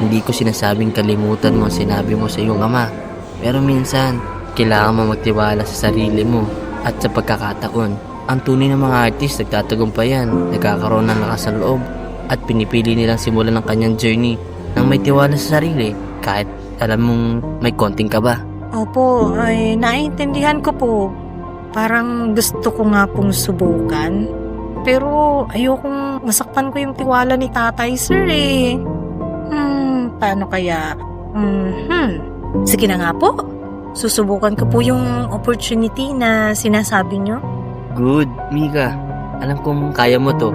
Hindi ko sinasabing kalimutan mo ang sinabi mo sa iyong ama. Pero minsan, kailangan mo magtiwala sa sarili mo at sa pagkakataon. Ang tunay ng mga artist nagtatagumpayan, nagkakaroon ng lakas sa loob at pinipili nilang simulan ng kanyang journey nang may tiwala sa sarili kahit alam mong may konting kaba. Opo, ay naiintindihan ko po. Parang gusto ko nga pong subukan. Pero ayokong masaktan ko yung tiwala ni tatay, sir Paano kaya? Sige na nga po. Susubukan ko po yung opportunity na sinasabi nyo. Good, Mika. Alam kong kaya mo to.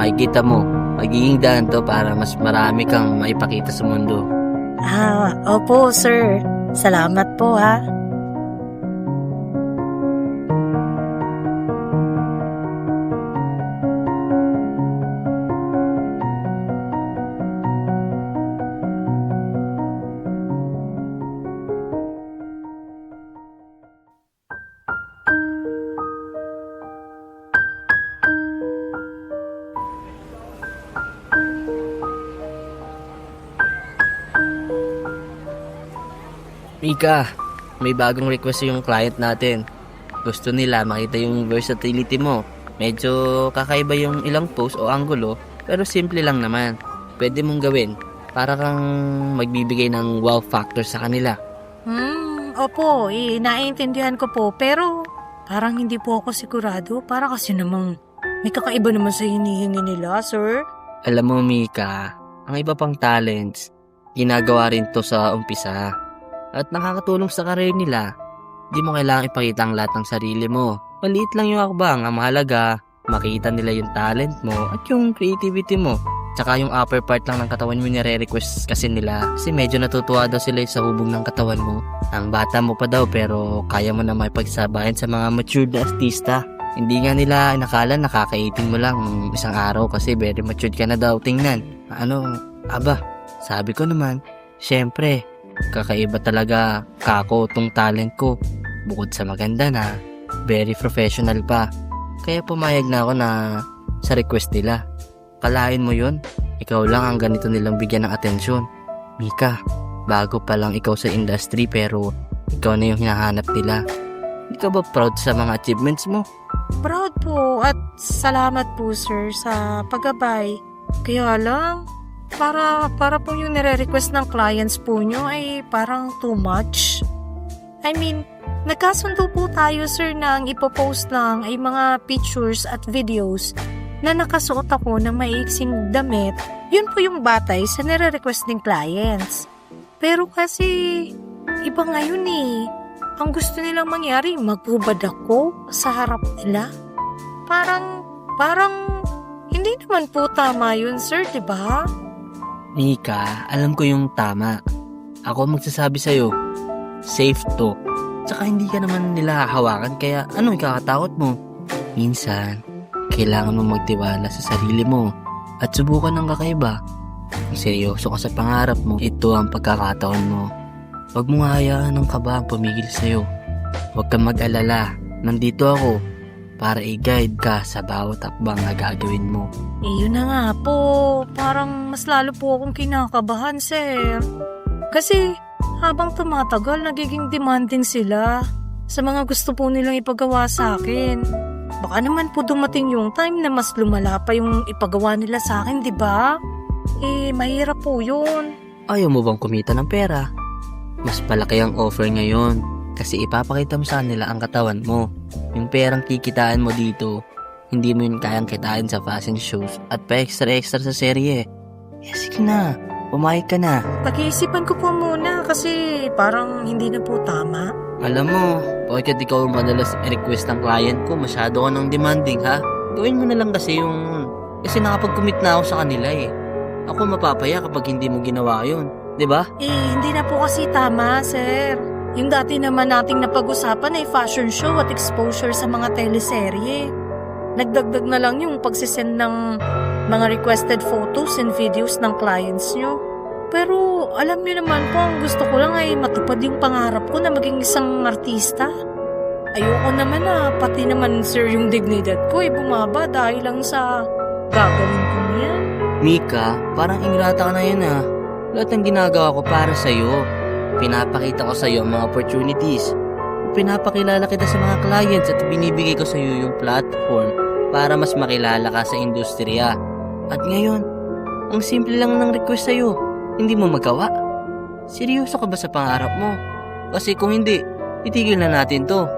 Makikita mo, magiging daan to para mas marami kang maipakita sa mundo. Opo, sir. Salamat po, ha. Mika, may bagong request yung client natin. Gusto nila makita yung versatility mo. Medyo kakaiba yung ilang pose o angulo, pero simple lang naman. Pwede mong gawin para kang magbibigay ng wow factor sa kanila. Opo, naiintindihan ko po, pero parang hindi po ako sigurado. Para kasi namang may kakaiba naman sa hinihingi nila, sir. Alam mo, Mika, ang iba pang talents, ginagawa rin to sa umpisa. At nakakatulong sa karir nila. Di mo kailangang ipakita ang lahat ng sarili mo. Maliit lang yung hakbang. Ang mahalaga, makita nila yung talent mo at yung creativity mo. Tsaka yung upper part lang ng katawan mo nire-request kasi nila. Kasi medyo natutuwa daw sila sa hubog ng katawan mo. Ang bata mo pa daw pero kaya mo na makipagsabayan sa mga matured na artista. Hindi nga nila nakala nakaka-18 mo lang isang araw kasi very matured ka na daw tingnan. Sabi ko naman, syempre, kakaiba talaga kako tong talent ko. Bukod sa maganda na, very professional pa. Kaya pumayag na ako na sa request nila. Kalain mo yun, ikaw lang ang ganito nilang bigyan ng atensyon. Mika, bago pa lang ikaw sa industry pero ikaw na yung hinahanap nila. Hindi ka ba proud sa mga achievements mo? Proud po at salamat po sir sa paggabay. Kaya lang, para po yung nire-request ng clients po nyo ay parang too much. I mean, nagkasundo po tayo sir na ang ipopost lang ay mga pictures at videos na nakasuot ako ng maiiksing damit. Yun po yung batay sa nire-request ng clients. Pero kasi, iba ngayon eh. Ang gusto nilang mangyari, maghubad ako sa harap nila. Parang, hindi naman po tama yun, sir, diba? Mika, alam ko yung tama. Ako magsasabi sa'yo, safe to. Tsaka hindi ka naman nila hahawakan kaya ano ikakatakot mo? Minsan, kailangan mo magtiwala sa sarili mo at subukan ng kakaiba. Kung seryoso ka sa pangarap mo, ito ang pagkakataon mo. Huwag mong hayaan ng kaba ang pumigil sa'yo. Huwag kang mag-alala. Nandito ako para i-guide ka sa bawat hakbang na gagawin mo. Yun na nga po. Parang mas lalo po akong kinakabahan, sir. Kasi habang tumatagal, nagiging demanding sila sa mga gusto po nilang ipagawa sa akin. Baka naman po dumating yung time na mas lumala pa yung ipagawa nila sa akin, di ba? Mahirap po yun. Ayaw mo bang kumita ng pera? Mas palaki ang offer ngayon kasi ipapakita mo sa nila ang katawan mo. Yung perang kikitaan mo dito, hindi mo yun kayang kitain sa fashion shows at pa extra sa serye. Sige na, pumayag ka na. Pag-iisipan ko po muna kasi parang hindi na po tama. Alam mo, bakit ikaw madalas request ng client ko, masyado ka ng demanding ha? Gawin mo na lang kasi kasi nakapag-commit na ako sa kanila eh. Ako mapapaya kapag hindi mo ginawa yun, di ba? Hindi na po kasi tama, sir. Yung dati naman nating napag-usapan ay fashion show at exposure sa mga teleserye. Nagdagdag na lang yung pagsisend ng mga requested photos and videos ng clients nyo. Pero alam niyo naman po, ang gusto ko lang ay matupad yung pangarap ko na maging isang artista. Ayoko naman pati naman sir yung dignidad ko ay bumaba dahil lang sa gagawin ko niyan. Mika, parang ingrata ka na yun Lahat ng ginagawa ko para sa'yo. Pinapakita ko sa'yo ang mga opportunities. Pinapakilala kita sa mga clients at binibigay ko sa'yo yung platform para mas makilala ka sa industriya. At ngayon, ang simple lang ng request sa'yo. Hindi mo magawa? Seryoso ka ba sa pangarap mo? Kasi kung hindi, itigil na natin to.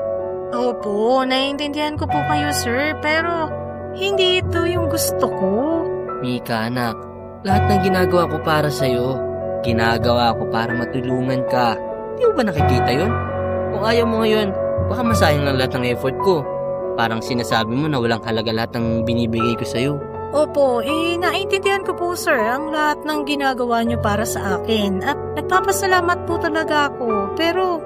Opo, naiintindihan ko po kayo sir, pero hindi ito yung gusto ko. Mika anak, lahat ng ginagawa ko para sa'yo, ginagawa ko para matulungan ka. Di mo ba nakikita yun? Kung ayaw mo ngayon, baka masayang lang lahat ng effort ko. Parang sinasabi mo na walang halaga lahat ng binibigay ko sa'yo. Opo, naiintindihan ko po sir ang lahat ng ginagawa niyo para sa akin at nagpapasalamat po talaga ako. Pero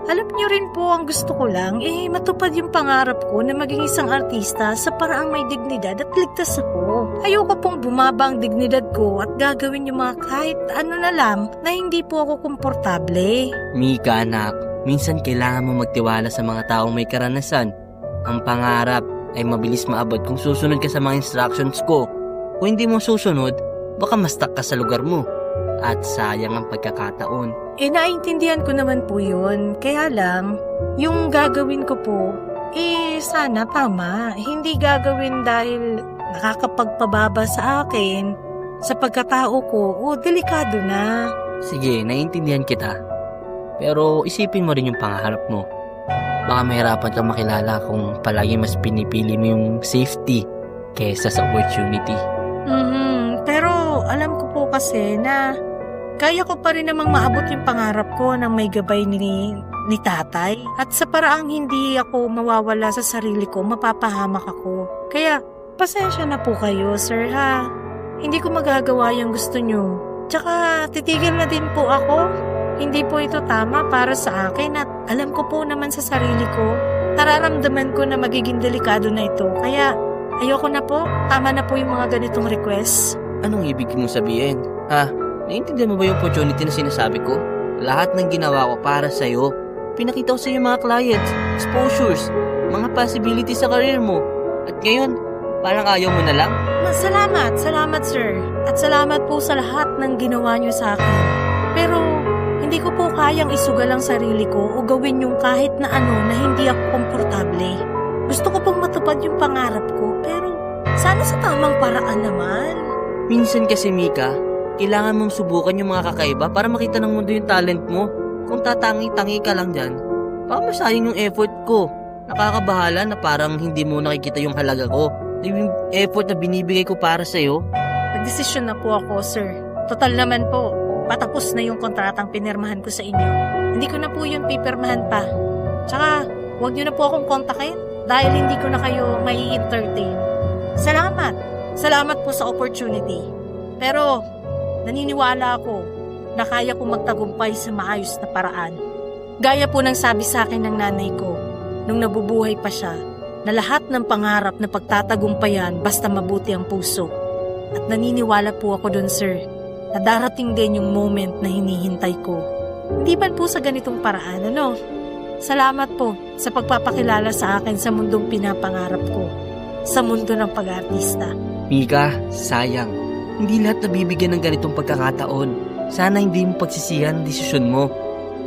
alam niyo rin po ang gusto ko lang matupad yung pangarap ko na maging isang artista sa paraang may dignidad at ligtas ako. Ayoko pong bumaba ang dignidad ko at gagawin yung mga kahit ano na lang na hindi po ako komportable. Mika anak, minsan kailangan mo magtiwala sa mga taong may karanasan. Ang pangarap ay mabilis maabot kung susunod ka sa mga instructions ko. Kung hindi mo susunod, baka ma-stuck ka sa lugar mo. At sayang ang pagkakataon. Naiintindihan ko naman po yun. Kaya lang, yung gagawin ko po, sana tama. Hindi gagawin dahil nakakapagpababa sa akin. Sa pagkatao ko, delikado na. Sige, naiintindihan kita. Pero isipin mo rin yung pangarap mo. Baka mahirapan kang makilala kung palagi mas pinipili mo yung safety kesa sa opportunity. Pero alam ko po kasi na kaya ko pa rin namang maabot yung pangarap ko nang may gabay ni tatay. At sa paraang hindi ako mawawala sa sarili ko, mapapahamak ako. Kaya, pasensya na po kayo, sir, ha? Hindi ko magagawa yung gusto nyo. Tsaka, titigil na din po ako. Hindi po ito tama para sa akin at alam ko po naman sa sarili ko. Nararamdaman ko na magiging delikado na ito. Kaya, ayoko na po. Tama na po yung mga ganitong request. Anong ibig mong sabihin? Ha? Naiintindihan mo ba yung opportunity na sinasabi ko? Lahat ng ginawa ko para sa'yo. Pinakita ko sa'yo mga clients, exposures, mga possibilities sa career mo. At ngayon, parang ayaw mo na lang? Salamat sir. At salamat po sa lahat ng ginawa niyo sa akin. Pero, hindi ko po kayang isugal ang sarili ko o gawin yung kahit na ano na hindi ako komportable. Gusto ko pong matupad yung pangarap ko, pero sana sa tamang paraan naman. Minsan kasi, Mika, kailangan mong subukan yung mga kakaiba para makita ng mundo yung talent mo. Kung tatangi-tangi ka lang dyan, baka masayang yung effort ko. Nakakabahala na parang hindi mo nakikita yung halaga ko. Yung effort na binibigay ko para sa'yo. Nagdesisyon na po ako, sir. Total naman po, patapos na yung kontratang pinirmahan ko sa inyo. Hindi ko na po yun pipirmahan pa. Tsaka, huwag niyo na po akong kontakin dahil hindi ko na kayo mai entertain. Salamat po sa opportunity. Pero, naniniwala ako na kaya kong magtagumpay sa maayos na paraan. Gaya po ng sabi sa akin ng nanay ko, nung nabubuhay pa siya, na lahat ng pangarap na pagtatagumpayan basta mabuti ang puso. At naniniwala po ako dun, sir, na darating din yung moment na hinihintay ko. Hindi man po sa ganitong paraan, ano? Salamat po sa pagpapakilala sa akin sa mundong pinapangarap ko, sa mundo ng pag-aartista. Mika, sayang. Hindi lahat nabibigyan ng ganitong pagkakataon. Sana hindi mo pagsisihan ang desisyon mo.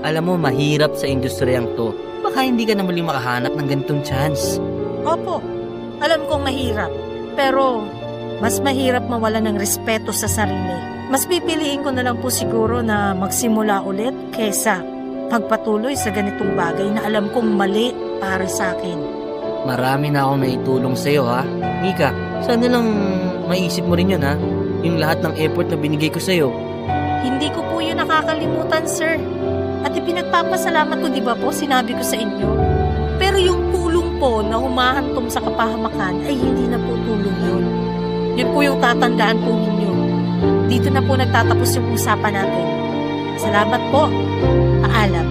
Alam mo, mahirap sa industriyang to. Baka hindi ka na muli makahanap ng ganitong chance. Opo, alam kong mahirap. Pero, mas mahirap mawala ng respeto sa sarili. Mas pipiliin ko na lang po siguro na magsimula ulit kesa magpatuloy sa ganitong bagay na alam kong mali para sa akin. Marami na akong naitulong sa'yo, ha? Mika, sana lang maisip mo rin yun, ha? Yung lahat ng effort na binigay ko sa'yo. Hindi ko po yun nakakalimutan, sir. At ipinagpapasalamat ko, di ba po, sinabi ko sa inyo. Pero yung tulong po na humahantom sa kapahamakan ay hindi na po tulong yun. Yun po yung tatandaan po ninyo. Dito na po nagtatapos yung usapan natin. Salamat po. Paalam.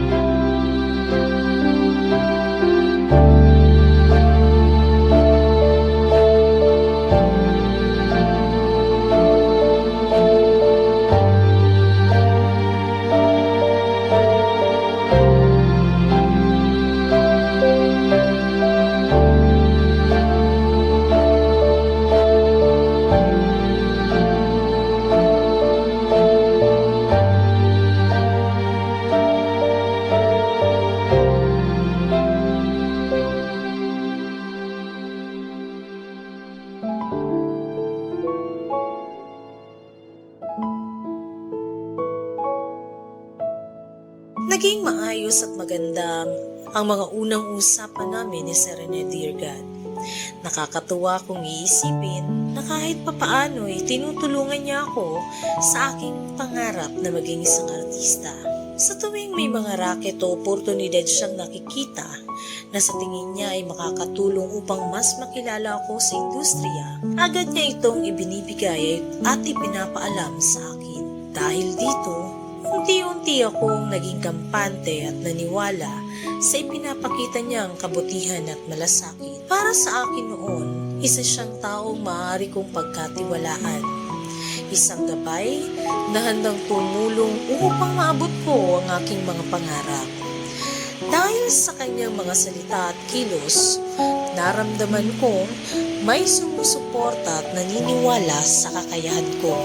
Naging maayos at magandang ang mga unang usapan namin ni Serena Deargan. Nakakatuwa kung iisipin na kahit papaano ay tinutulungan niya ako sa aking pangarap na maging isang artista. Sa tuwing may mga raket o oportunidad siyang nakikita na sa tingin niya ay makakatulong upang mas makilala ako sa industriya, agad niya itong ibinibigay at ipinapaalam sa akin. Dahil dito, unti-unti akong naging kampante at naniwala sa ipinapakita niyang kabutihan at malasakit. Para sa akin noon, isa siyang taong maaari kong pagkatiwalaan. Isang gabay na handang tumulong upang maabot ko ang aking mga pangarap. Dahil sa kanyang mga salita at kilos, naramdaman kong may sumusuporta at naniniwala sa kakayahan ko.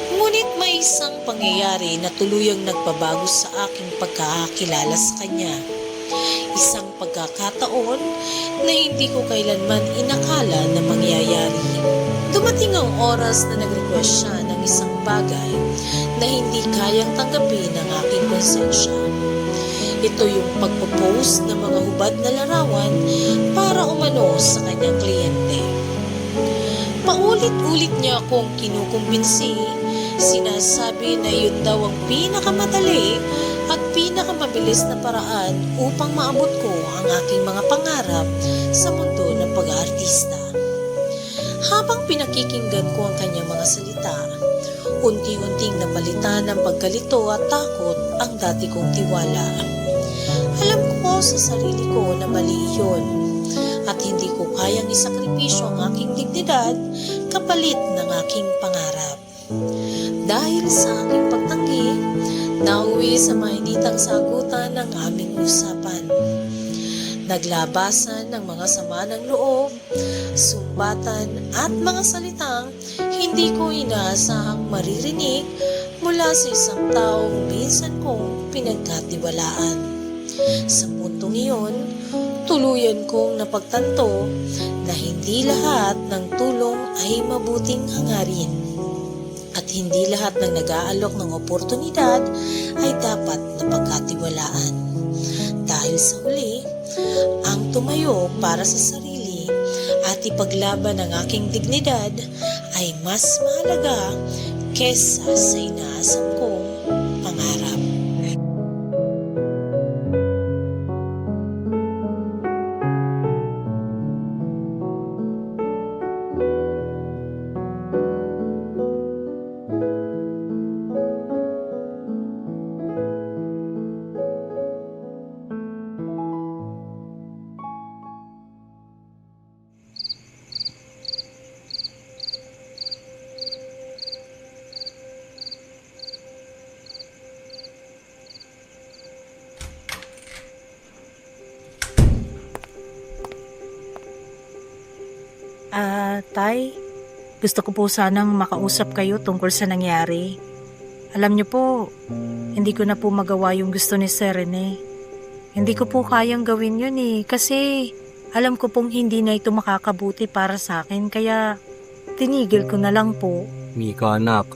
Ngunit may isang pangyayari na tuluyang nagpabago sa aking pagkakakilala sa kanya. Isang pagkakataon na hindi ko kailanman inakala na mangyayari. Dumating ang oras na nag-request siya ng isang bagay na hindi kayang tanggapin ng aking konsensya. Ito yung pagpo-post ng mga hubad na larawan para umano sa kanyang kliyente. Paulit-ulit niya akong kinukumbinsi Sinasabi na yun daw ang pinakamadali at pinakamabilis na paraan upang maabot ko ang aking mga pangarap sa mundo ng pag-aartista. Habang pinakikinggan ko ang kanyang mga salita, unti-unting napalitan ng pagkalito at takot ang dati kong tiwala. Alam ko sa sarili ko na mali yun at hindi ko kayang isakripisyo ang aking dignidad kapalit ng aking pangarap. Dahil sa aking pagtanggi, nauwi sa mainitang sagutan ng aming usapan. Naglabasan ng mga sama ng loob, sumbatan at mga salitang hindi ko inaasahang maririnig mula sa isang taong minsan kong pinagkatiwalaan. Sa puntong iyon, tuluyan kong napagtanto na hindi lahat ng tulong ay mabuting hangarin at hindi lahat ng nag-aalok ng oportunidad ay dapat napagkatiwalaan. Dahil sa huli, ang tumayo para sa sarili at ipaglaban ang aking dignidad ay mas mahalaga kesa sa inaasam kong pangarap. Tay, gusto ko po sanang makausap kayo tungkol sa nangyari. Alam niyo po, hindi ko na po magawa yung gusto ni Sir Rene. Hindi ko po kayang gawin yun kasi alam ko pong hindi na ito makakabuti para sa akin kaya tinigil ko na lang po. Mika anak,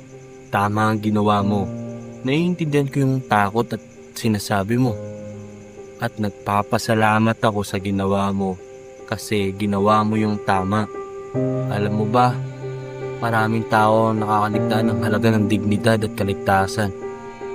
tama ang ginawa mo. Naiintindihan ko yung takot at sinasabi mo. At nagpapasalamat ako sa ginawa mo kasi ginawa mo yung tama. Alam mo ba, maraming tao nakakaligtaan ng halaga ng dignidad at kaligtasan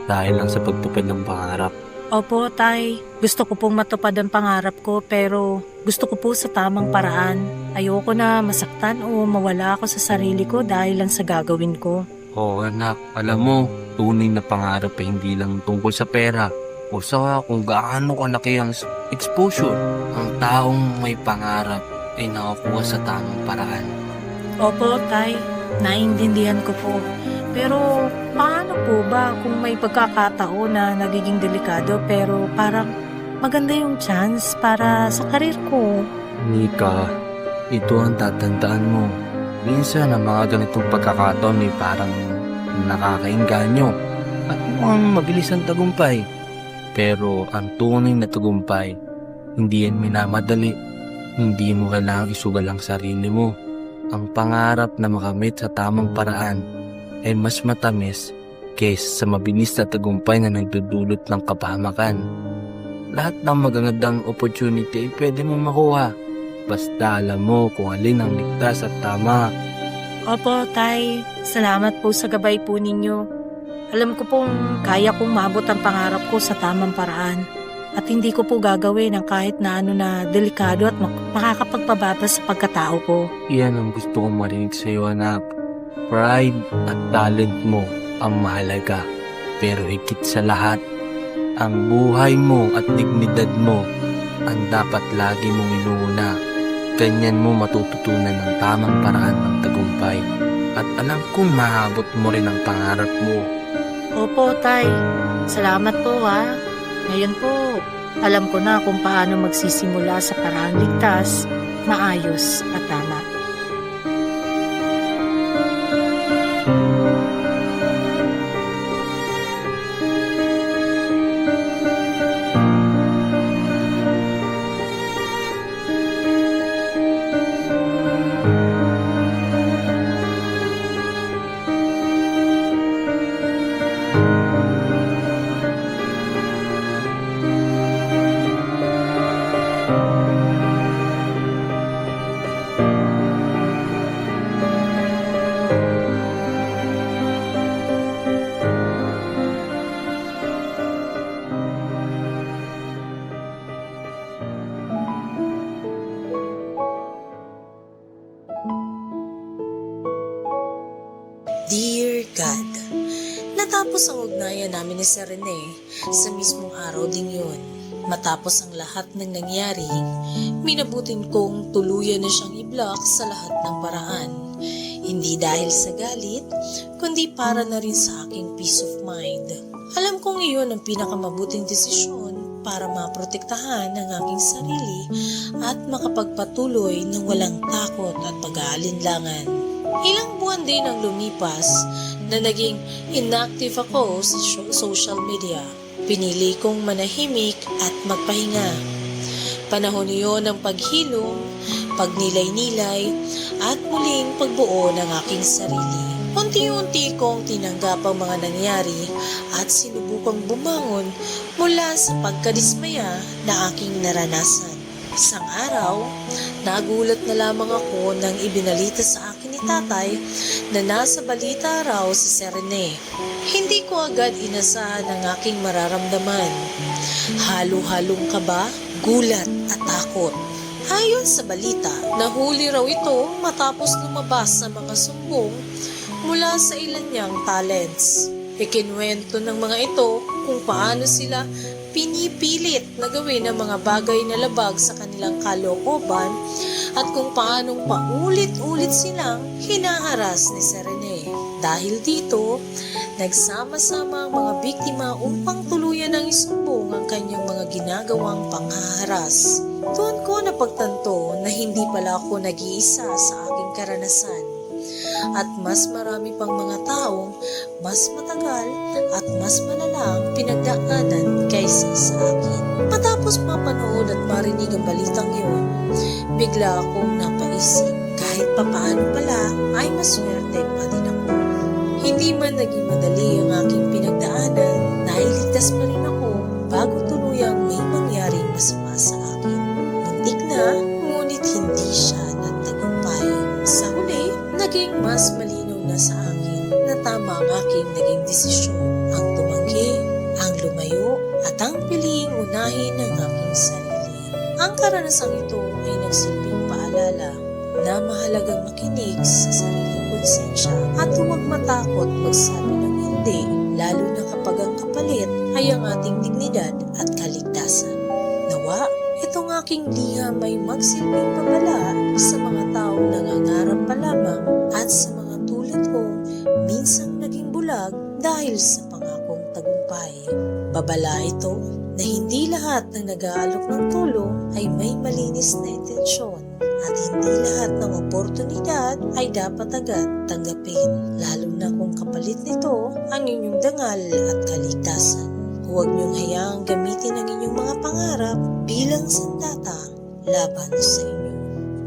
dahil lang sa pagtupad ng pangarap. Opo, Tay. Gusto ko pong matupad ang pangarap ko pero gusto ko po sa tamang paraan. Ayoko na masaktan o mawala ako sa sarili ko dahil lang sa gagawin ko. Oo anak, alam mo, tunay na pangarap ay hindi lang tungkol sa pera o sa kung gaano kalaki ang exposure. Ang taong may pangarap ay nakakuha sa tamang paraan. Opo, Tay. Naintindihan ko po. Pero paano po ba kung may pagkakataon na nagiging delikado pero parang maganda yung chance para sa karir ko? Mika, ito ang tatandaan mo. Minsan ang mga ganitong pagkakataon ay parang nakakainganyo at mukhang mabilis ang tagumpay. Pero ang tunay na tagumpay, hindi yan minamadali. Hindi mo kailangang isugal ang sarili mo. Ang pangarap na makamit sa tamang paraan ay mas matamis kaysa sa mabilis na tagumpay na nagdudulot ng kapahamakan. Lahat ng magagandang opportunity ay pwede mo makuha. Basta alam mo kung alin ang ligtas at tama. Opo, Tay. Salamat po sa gabay po ninyo. Alam ko pong kaya kong maabot ang pangarap ko sa tamang paraan. At hindi ko po gagawin ang kahit na ano na delikado at makakapagpababa sa pagkatao ko. Iyan ang gusto kong marinig sa iyo, anak. Pride at talent mo ang mahalaga. Pero higit sa lahat, ang buhay mo at dignidad mo ang dapat lagi mong inuuna. Ganyan mo matututunan ng tamang paraan ng tagumpay. At alam kong maabot mo rin ang pangarap mo. Opo, Tay. Salamat po Ngayon po, alam ko na kung paano magsisimula sa paraang ligtas, maayos at tama. Natapos ang ugnayan namin ni Sir Rene sa mismong araw din yun. Matapos ang lahat ng nangyari, minabutin kong tuluyan na siyang i-block sa lahat ng paraan. Hindi dahil sa galit, kundi para na rin sa aking peace of mind. Alam kong iyon ang pinakamabuting desisyon para maprotektahan ang aking sarili at makapagpatuloy ng walang takot at pag-aalinlangan. Ilang buwan din ang lumipas na naging inactive ako sa social media. Pinili kong manahimik at magpahinga. Panahon iyon ng paghilom, pagnilay-nilay, at muling pagbuo ng aking sarili. Unti-unti kong tinanggap ang mga nangyari at sinubukang bumangon mula sa pagkadismaya na aking naranasan. Isang araw, nagulat na lamang ako nang ibinalita sa akin ni tatay na nasa balita raw si Sir Rene. Hindi ko agad inasahan ang aking mararamdaman. Halo-halong kaba, gulat at takot. Ayon sa balita, nahuli raw ito matapos lumabas sa mga sumbong mula sa ilan niyang talents. Ikinwento ng mga ito kung paano sila pinipilit na gawin ang mga bagay na labag sa kanilang kalooban at kung paanong paulit-ulit silang hinaharas ni Sir Rene. Dahil dito, nagsama-sama ang mga biktima upang tuluyan ng isumbong ang kanyang mga ginagawang panghaharas. Doon ko napagtanto na hindi pala ako nag-iisa sa aking karanasan. At mas marami pang mga taong mas matagal at mas malalang pinagdaanan kaysa sa akin. Matapos mapanood at marinig ang balitang yun, bigla akong napaisip kahit papaano pala ay maswerte pa din ako. Hindi man naging madali ang aking pinagdaanan, nailigtas pa rin ako bago tuluyang may mangyaring masama sa akin. Muntik na, ngunit hindi siya nagtagumpay. Sa huli, naging mas malinaw na sa akin na tama ang aking naging desisyon, ang tumanggi, ang lumayo, at ang piliing unahin ang aking sarili. Ang karanasang ito ay nagsilbing paalala na mahalagang makinig sa sariling konsensya at huwag matakot magsabi ng hindi, lalo na kapag ang kapalit ay ang ating dignidad at kaligtasan. Nawa, itong aking liham ay magsilbing babala sa mga taong nangangarap pa lamang at sa mga tulad kong minsang naging bulag dahil sa pangakong tagumpay. Babala ito na hindi lahat ng nag-aalok ng tulong ay may malinis na intensyon at hindi lahat ng oportunidad ay dapat agad tanggapin, lalo na kung kapalit nito ang inyong dangal at kaligtasan. Huwag niyong hayaang gamitin ang inyong mga pangarap bilang sandata laban sa inyo.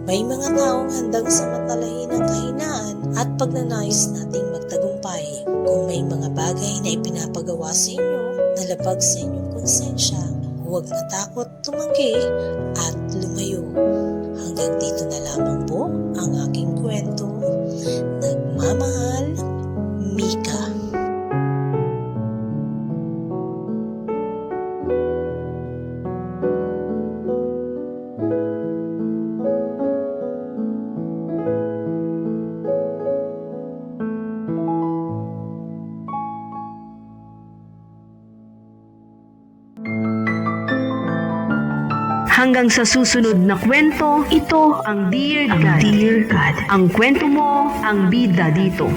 May mga taong handang samantalahin ang kahinaan at pagnanais nating magtagumpay. Kung may mga bagay na ipinapagawa sa inyo na labag sa inyong konsensya, huwag matakot tumanggi at lumayo. Hanggang dito na lamang po ang aking kwento. Nagmamahal, Mika. Hanggang sa susunod na kwento, ito ang Dear God. Ang kwento mo, ang bida dito.